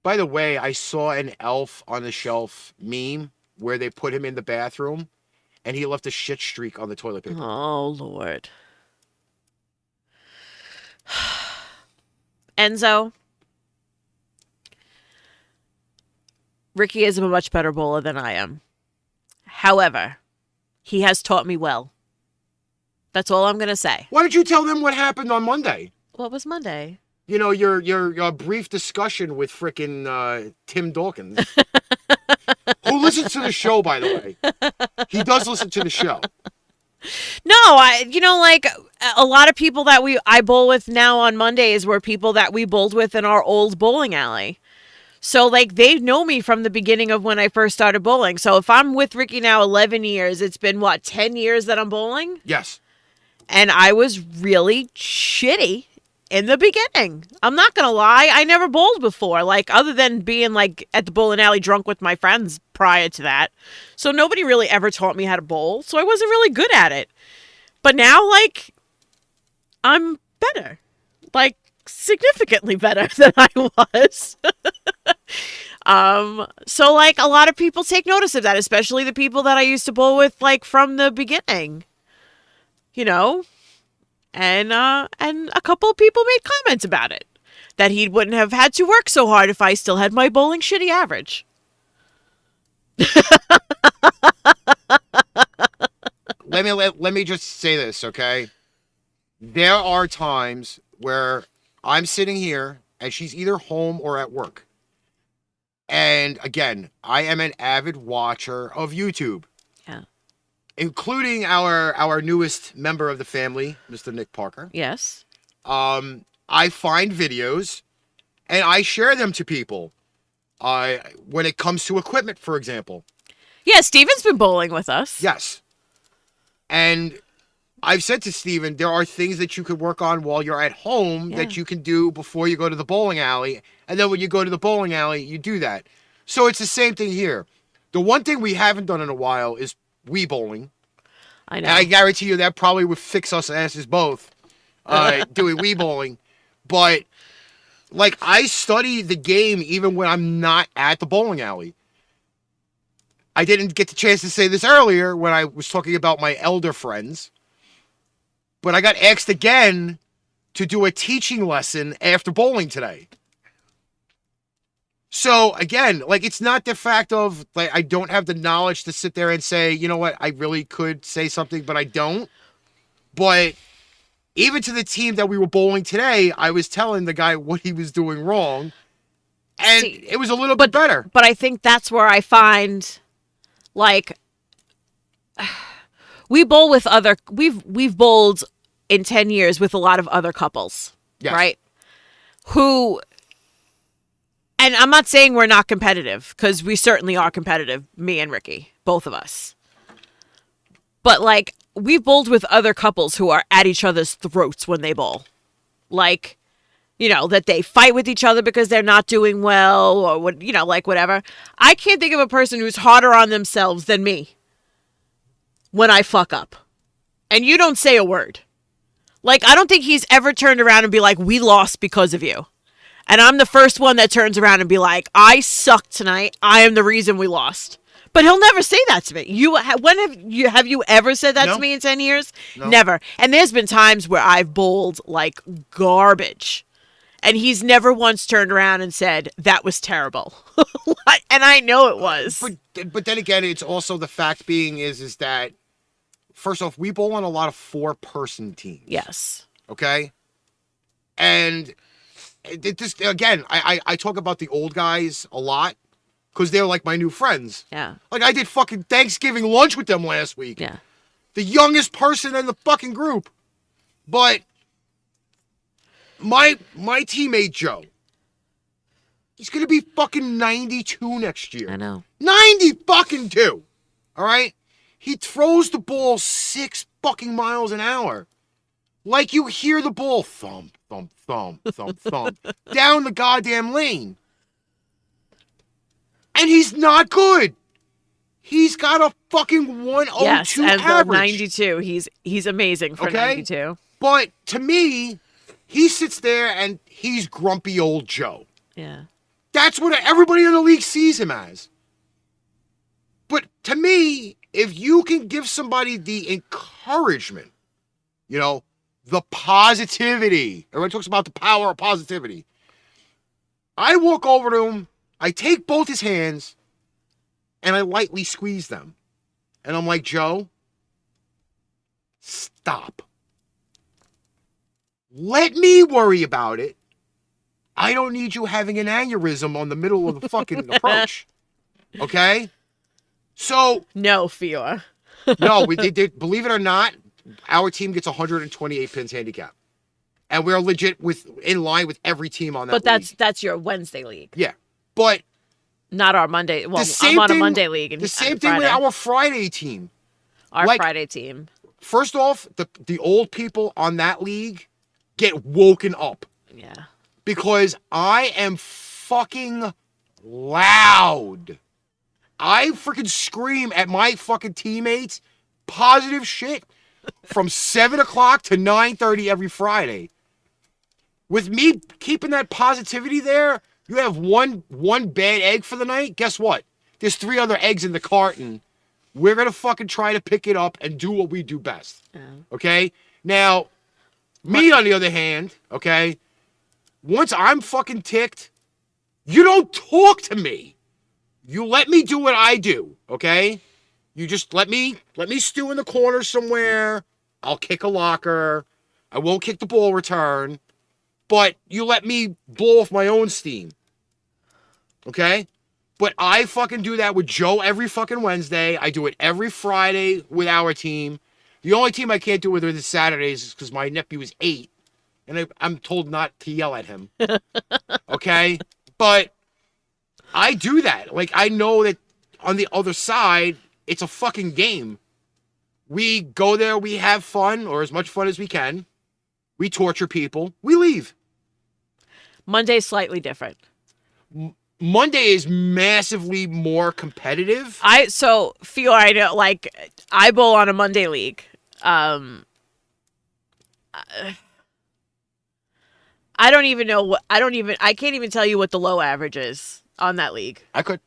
S4: By the way, I saw an elf on the shelf meme where they put him in the bathroom and he left a shit streak on the toilet paper.
S3: Oh, Lord. Enzo. Ricky is a much better bowler than I am. However, he has taught me well. That's all I'm going to say.
S4: Why don't you tell them what happened on Monday?
S3: What was Monday?
S4: You know, your brief discussion with frickin' Tim Dawkins. Who listens to the show, by the way. He does listen to the show.
S3: No, a lot of people that I bowl with now on Mondays were people that we bowled with in our old bowling alley. So, they know me from the beginning of when I first started bowling. So, if I'm with Ricky now 11 years, it's been, 10 years that I'm bowling?
S4: Yes.
S3: And I was really shitty in the beginning. I'm not going to lie. I never bowled before, other than being, at the bowling alley drunk with my friends prior to that. So, nobody really ever taught me how to bowl. So, I wasn't really good at it. But now, I'm better. Significantly better than I was. So a lot of people take notice of that, especially the people that I used to bowl with from the beginning. You know? And a couple of people made comments about it. That he wouldn't have had to work so hard if I still had my bowling shitty average.
S4: Let me just say this, okay? There are times where I'm sitting here and she's either home or at work. And again, I am an avid watcher of YouTube.
S3: Yeah.
S4: Including our newest member of the family, Mr. Nick Parker.
S3: Yes.
S4: I find videos and I share them to people. When it comes to equipment, for example.
S3: Yeah, Steven's been bowling with us.
S4: Yes. And I've said to Steven, there are things that you could work on while you're at home that you can do before you go to the bowling alley. And then when you go to the bowling alley, you do that. So it's the same thing here. The one thing we haven't done in a while is Wii bowling.
S3: I know.
S4: And I guarantee you that probably would fix us asses both doing Wii bowling. But, I study the game even when I'm not at the bowling alley. I didn't get the chance to say this earlier when I was talking about my elder friends, but I got asked again to do a teaching lesson after bowling today. So again, like, it's not the fact of like I don't have the knowledge to sit there and say, you know what, I really could say something, but I don't. But even to the team that we were bowling today, I was telling the guy what he was doing wrong, and
S3: See,
S4: it was a little bit better.
S3: But I think that's where I find, like, we've bowled in 10 years with a lot of other couples,
S4: Yes.
S3: right? Who, and I'm not saying we're not competitive, because we certainly are competitive, me and Ricky, both of us. But, like, we've bowled with other couples who are at each other's throats when they bowl. Like, you know, that they fight with each other because they're not doing well, or what, you know, like, whatever. I can't think of a person who's harder on themselves than me when I fuck up. And you don't say a word. Like, I don't think he's ever turned around and be like, we lost because of you. And I'm the first one that turns around and be like, I sucked tonight. I am the reason we lost. But he'll never say that to me. When have you ever said that to me in 10 years?
S4: No.
S3: Never. And there's been times where I've bowled like garbage. And he's never once turned around and said, that was terrible. And I know it was.
S4: But then again, it's also the fact being is that, first off, we bowl on a lot of 4-person teams.
S3: Yes.
S4: Okay? And it just, again, I talk about the old guys a lot because they're like my new friends.
S3: Yeah.
S4: Like, I did fucking Thanksgiving lunch with them last week.
S3: Yeah.
S4: The youngest person in the fucking group. But my teammate Joe, he's gonna be fucking 92 next year.
S3: I know.
S4: 90 fucking 2. All right? He throws the ball 6 fucking miles an hour. Like you hear the ball thump, thump, thump, thump, thump down the goddamn lane. And he's not good. He's got a fucking 102
S3: Yes, and
S4: average.
S3: 92. He's amazing for 92.
S4: But to me, he sits there and he's grumpy old Joe.
S3: Yeah.
S4: That's what everybody in the league sees him as. But to me, if you can give somebody the encouragement, you know, the positivity. Everyone talks about the power of positivity. I walk over to him, I take both his hands, and I lightly squeeze them. And I'm like, Joe, stop. Let me worry about it. I don't need you having an aneurysm on the middle of the fucking approach. Okay? So.
S3: No, Fior.
S4: No, we did. Believe it or not, our team gets 128 pins handicap. And we're legit in line with every team on that
S3: But
S4: league.
S3: that's your Wednesday league.
S4: Yeah. But
S3: Not our Monday. Well,
S4: same
S3: I'm on
S4: thing-
S3: a Monday league. And
S4: the same thing with our Friday team.
S3: our
S4: like-
S3: Friday team.
S4: First off, the old people on that league get woken up
S3: Yeah.
S4: because I am fucking loud. I freaking scream at my fucking teammates positive shit from 7 o'clock to 9:30 every Friday. With me keeping that positivity there, you have one bad egg for the night. Guess what? There's 3 other eggs in the carton. We're going to fucking try to pick it up and do what we do best. Okay? Now, me on the other hand, okay, once I'm fucking ticked, you don't talk to me. You let me do what I do, okay? You just let me stew in the corner somewhere. I'll kick a locker. I won't kick the ball return. But you let me blow off my own steam. Okay? But I fucking do that with Joe every fucking Wednesday. I do it every Friday with our team. The only team I can't do with is Saturdays is because my nephew is 8. And I'm told not to yell at him. Okay? But I do that. Like, I know that on the other side, it's a fucking game. We go there, we have fun, or as much fun as we can. We torture people. We leave.
S3: Monday's slightly different.
S4: Monday is massively more competitive.
S3: Fior, I know, like, I bowl on a Monday league. I don't even know I can't even tell you what the low average is on that league.
S4: I could.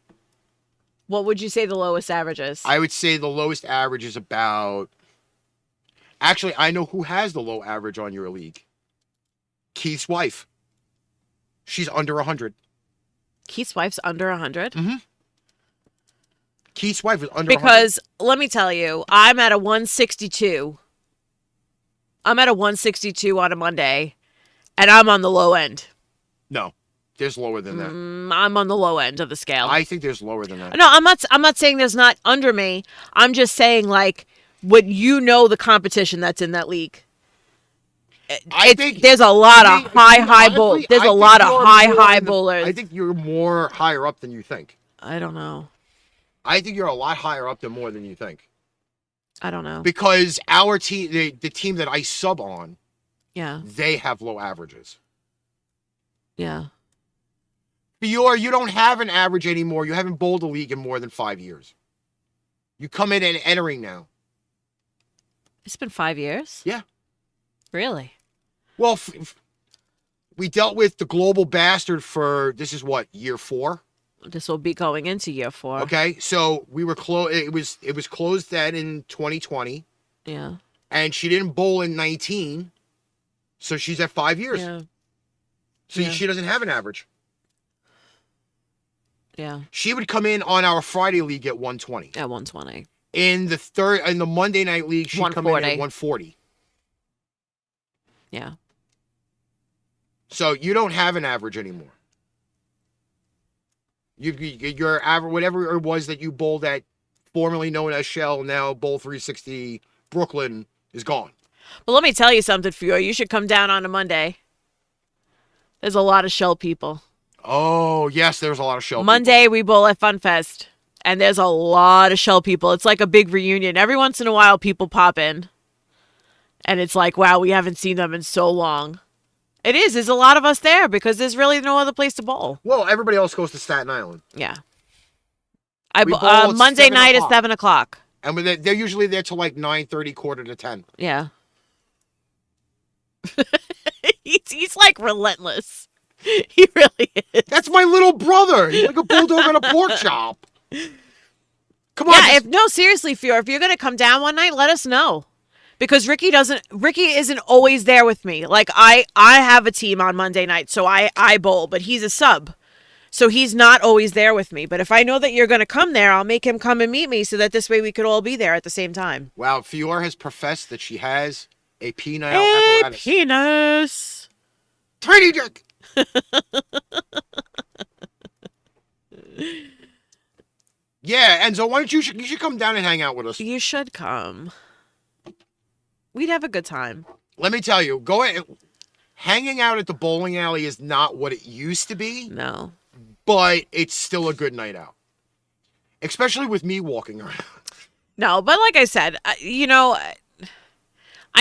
S3: What would you say the lowest average is?
S4: I would say the lowest average is about. Actually, I know who has the low average on your league. Keith's wife. She's under 100.
S3: Keith's wife's under 100?
S4: Mm-hmm. Keith's wife is under 100.
S3: Because, let me tell you, I'm at a 162. I'm at a 162 on a Monday, and I'm on the low end.
S4: No, there's lower than that.
S3: I'm on the low end of the scale.
S4: I think there's lower than that.
S3: No, I'm not saying there's not under me. I'm just saying, like, what you know the competition that's in that league.
S4: I think
S3: there's a lot of high bowlers. There's a lot of high bowlers.
S4: I think you're more higher up than you think.
S3: I don't know.
S4: I think you're a lot higher up than more than you think.
S3: I don't know.
S4: Because our team, the team that I sub on,
S3: Yeah.
S4: they have low averages.
S3: Yeah.
S4: You don't have an average anymore. You haven't bowled a league in more than 5 years. You come in and entering now.
S3: It's been 5 years?
S4: Yeah.
S3: Really?
S4: Well, we dealt with the global bastard for, this is what, year 4?
S3: This will be going into year 4.
S4: Okay, so we were close. It was closed then in 2020.
S3: Yeah.
S4: And she didn't bowl in 19, so she's at 5 years.
S3: Yeah.
S4: So
S3: Yeah.
S4: she doesn't have an average.
S3: Yeah.
S4: She would come in on our Friday league at 120.
S3: At 120.
S4: In the Monday night league, she'd come in at 140.
S3: Yeah.
S4: So you don't have an average anymore. Your average, whatever it was that you bowled at, formerly known as Shell, now Bowl 360 Brooklyn, is gone.
S3: But let me tell you something, Fior. You should come down on a Monday. There's a lot of Shell people.
S4: Oh, yes, there's a lot of Shell
S3: Monday, we bowl at Fun Fest. And there's a lot of Shell people. It's like a big reunion. Every once in a while, people pop in. And it's like, wow, we haven't seen them in so long. It is. There's a lot of us there because there's really no other place to bowl.
S4: Well, everybody else goes to Staten Island.
S3: Yeah.
S4: We bowl at
S3: Monday
S4: 7
S3: night is
S4: o'clock.
S3: 7 o'clock.
S4: And they're usually there till like 9:30, quarter to 10.
S3: Yeah. He's like relentless. He really is.
S4: That's my little brother. He's like a bulldog on a pork chop. Come on.
S3: Yeah, seriously, Fior, if you're going to come down one night, let us know. Because Ricky isn't always there with me. Like, I have a team on Monday night, so I bowl, but he's a sub. So he's not always there with me. But if I know that you're going to come there, I'll make him come and meet me so that this way we could all be there at the same time.
S4: Wow, Fior has professed that she has a penile apparatus.
S3: Penis.
S4: Tiny dick. Yeah, Enzo, why don't you should come down and hang out with us.
S3: You should come. We'd have a good time.
S4: Let me tell you, hanging out at the bowling alley is not what it used to be,
S3: No.
S4: but it's still a good night out. Especially with me walking around.
S3: No, but like I said, I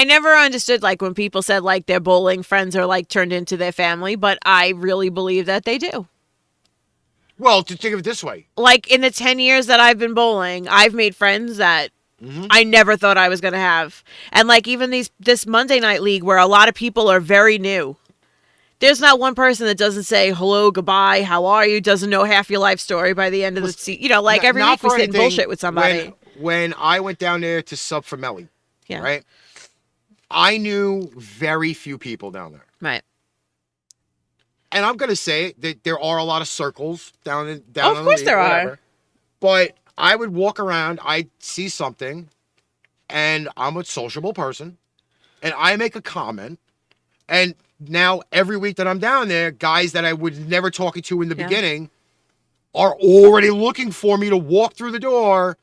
S3: never understood like when people said like their bowling friends are like turned into their family, but I really believe that they do.
S4: Well, to think of it this way.
S3: Like in the 10 years that I've been bowling, I've made friends that I never thought I was going to have. And like even this Monday night league where a lot of people are very new. There's not one person that doesn't say hello, goodbye, how are you, doesn't know half your life story by the end of the season. Like every week we sit and bullshit with somebody.
S4: When I went down there to sub for Melly,
S3: Yeah.
S4: right? I knew very few people down there.
S3: Right.
S4: And I'm going to say that there are a lot of circles down in
S3: Of
S4: the
S3: course
S4: league,
S3: there are.
S4: whatever. But I would walk around, I'd see something, and I'm a sociable person, and I make a comment, and now every week that I'm down there, guys that I was never talking to in the beginning are already looking for me to walk through the door,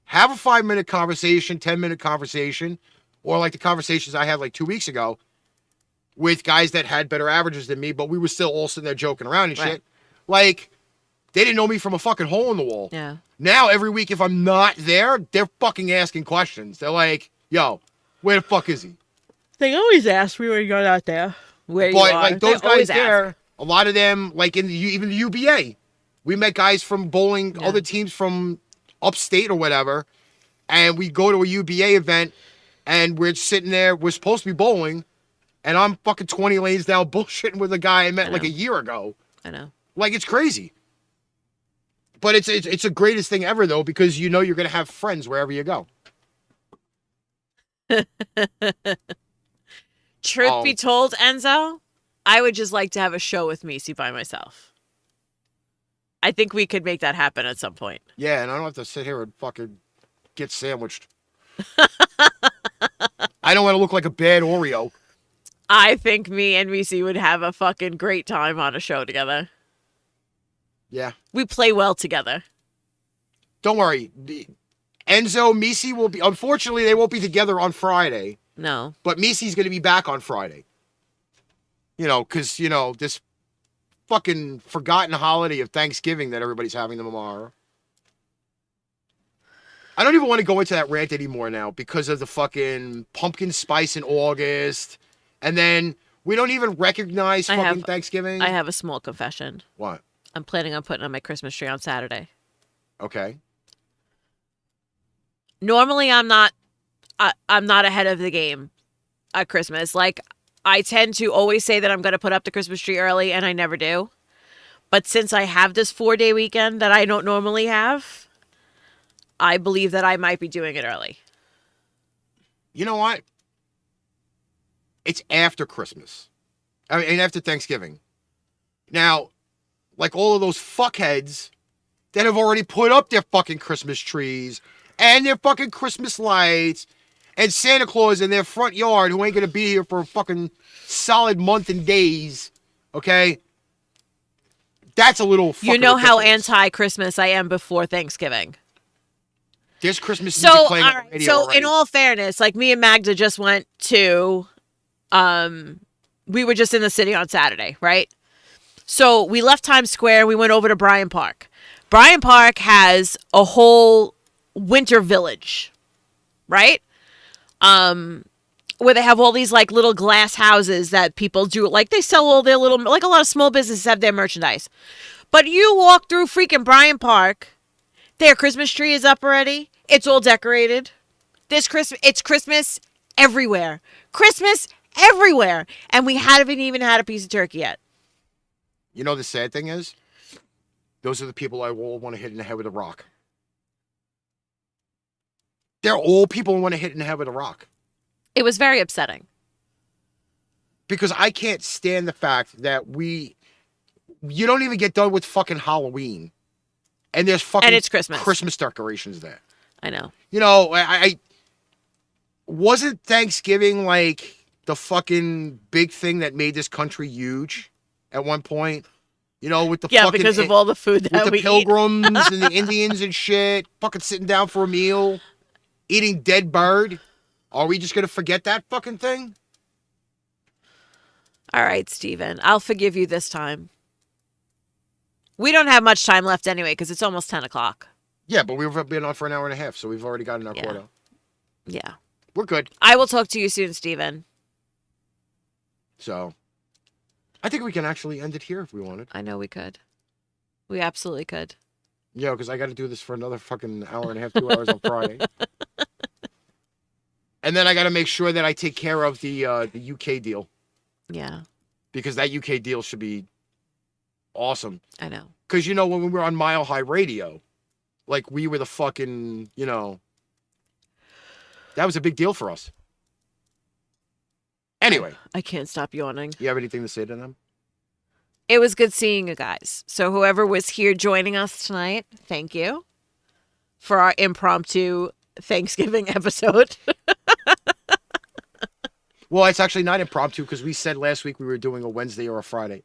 S4: have a 5-minute conversation, 10-minute conversation, or like the conversations I had like 2 weeks ago with guys that had better averages than me, but we were still all sitting there joking around and shit. Like, they didn't know me from a fucking hole in the wall.
S3: Yeah.
S4: Now, every week, if I'm not there, they're fucking asking questions. They're like, yo, where the fuck is he?
S3: They always ask me when you go out there. Where you
S4: But,
S3: are.
S4: like, those
S3: They always
S4: guys there,
S3: ask.
S4: a lot of them, like, even the UBA, we met guys from bowling, other teams from upstate or whatever, and we go to a UBA event, and we're sitting there, we're supposed to be bowling, and I'm fucking 20 lanes down bullshitting with a guy I met like a year ago.
S3: I know.
S4: Like, it's crazy. But it's the greatest thing ever, though, because you know you're going to have friends wherever you go.
S3: Truth be told, Enzo, I would just like to have a show with Misi by myself. I think we could make that happen at some point.
S4: Yeah, and I don't have to sit here and fucking get sandwiched. I don't want to look like a bad Oreo.
S3: I think me and Misi would have a fucking great time on a show together.
S4: Yeah.
S3: We play well together.
S4: Don't worry. Enzo, Misi will be... Unfortunately, they won't be together on Friday.
S3: No.
S4: But Misi's going to be back on Friday. You know, because, you know, this fucking forgotten holiday of Thanksgiving that everybody's having tomorrow. I don't even want to go into that rant anymore now because of the fucking pumpkin spice in August. And then we don't even recognize Thanksgiving.
S3: I have a small confession.
S4: What?
S3: I'm planning on putting on my Christmas tree on Saturday.
S4: Okay.
S3: Normally, I'm not ahead of the game at Christmas. Like, I tend to always say that I'm going to put up the Christmas tree early, and I never do. But since I have this 4-day weekend that I don't normally have, I believe that I might be doing it early.
S4: You know what? It's after Christmas. I mean, after Thanksgiving. Now, like all of those fuckheads that have already put up their fucking Christmas trees and their fucking Christmas lights and Santa Claus in their front yard who ain't going to be here for a fucking solid month and days, okay? That's a little fucking
S3: You know how
S4: ridiculous.
S3: anti-Christmas I am before Thanksgiving.
S4: There's Christmas music
S3: So,
S4: playing on the radio
S3: so
S4: already.
S3: in all fairness, like me and Magda just went to, we were just in the city on Saturday, right? So we left Times Square. We went over to Bryant Park. Bryant Park has a whole winter village, right? Where they have all these like little glass houses that people do. Like they sell all their little, like a lot of small businesses have their merchandise. But you walk through freaking Bryant Park, their Christmas tree is up already. It's all decorated. It's Christmas everywhere. Christmas everywhere. And we haven't even had a piece of turkey yet.
S4: You know the sad thing is? Those are the people I all want to hit in the head with a rock. They're all people who want to hit in the head with a rock.
S3: It was very upsetting.
S4: Because I can't stand the fact that you don't even get done with fucking Halloween. And there's fucking
S3: And it's Christmas.
S4: Christmas decorations there.
S3: I know.
S4: You know, I wasn't Thanksgiving like the fucking big thing that made this country huge at one point? You know, with the
S3: Yeah,
S4: fucking,
S3: because of all the food that
S4: with the
S3: we eat.
S4: pilgrims and the Indians and shit, fucking sitting down for a meal, eating dead bird. Are we just gonna forget that fucking thing?
S3: All right, Steven. I'll forgive you this time. We don't have much time left anyway because it's almost 10 o'clock.
S4: Yeah, but we've been on for an hour and a half, so we've already gotten our quota.
S3: Yeah.
S4: We're good.
S3: I will talk to you soon, Steven.
S4: So, I think we can actually end it here if we wanted.
S3: I know we could. We absolutely could.
S4: Yeah, because I got to do this for another fucking hour and a half, 2 hours on Friday. And then I got to make sure that I take care of the UK deal.
S3: Yeah,
S4: Because that UK deal should be awesome.
S3: I know.
S4: Because, you know, when we were on Mile High Radio, like, we were the fucking, you know, that was a big deal for us. Anyway,
S3: I can't stop yawning.
S4: you have anything to say to them?
S3: It was good seeing you guys. So whoever was here joining us tonight, thank you for our impromptu Thanksgiving episode.
S4: Well, it's actually not impromptu because we said last week we were doing a Wednesday or a Friday.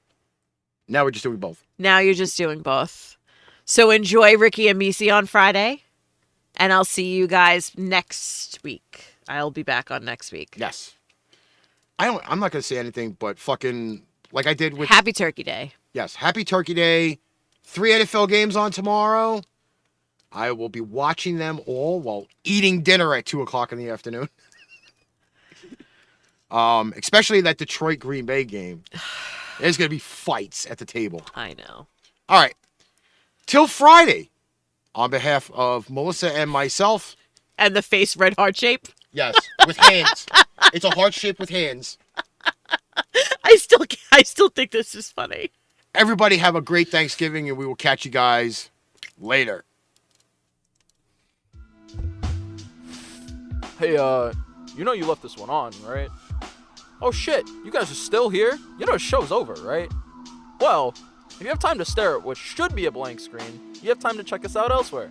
S4: Now we're just doing both.
S3: Now you're just doing both. So enjoy Ricky and Misi on Friday. And I'll see you guys next week. I'll be back on next week.
S4: Yes. I'm not going to say anything, but fucking, like I did with...
S3: Happy Turkey Day.
S4: Yes, Happy Turkey Day. 3 NFL games on tomorrow. I will be watching them all while eating dinner at 2 o'clock in the afternoon. Especially that Detroit Green Bay game. There's going to be fights at the table.
S3: I know.
S4: All right. Till Friday, on behalf of Melissa and myself.
S3: And the face red heart shape.
S4: Yes, with hands. It's a heart shape with hands.
S3: I still think this is funny.
S4: Everybody have a great Thanksgiving, and we will catch you guys Later.
S5: Hey, you know you left this one on, right? Oh shit, you guys are still here? You know the show's over, right? Well, if you have time to stare at what should be a blank screen, you have time to check us out elsewhere.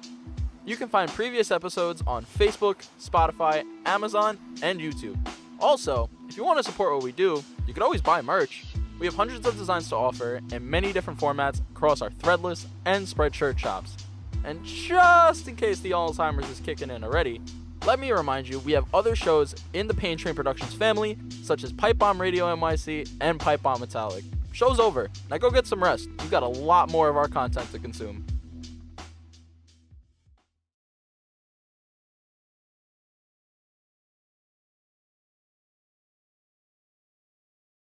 S5: You can find previous episodes on Facebook, Spotify, Amazon, and YouTube. Also, if you want to support what we do, you can always buy merch. We have hundreds of designs to offer in many different formats across our threadless and Spreadshirt shops. And just in case the Alzheimer's is kicking in already, let me remind you, we have other shows in the Pain Train Productions family, such as Pipebomb Radio NYC and Pipebomb Metallic. Show's over. Now go get some rest. You've got a lot more of our content to consume.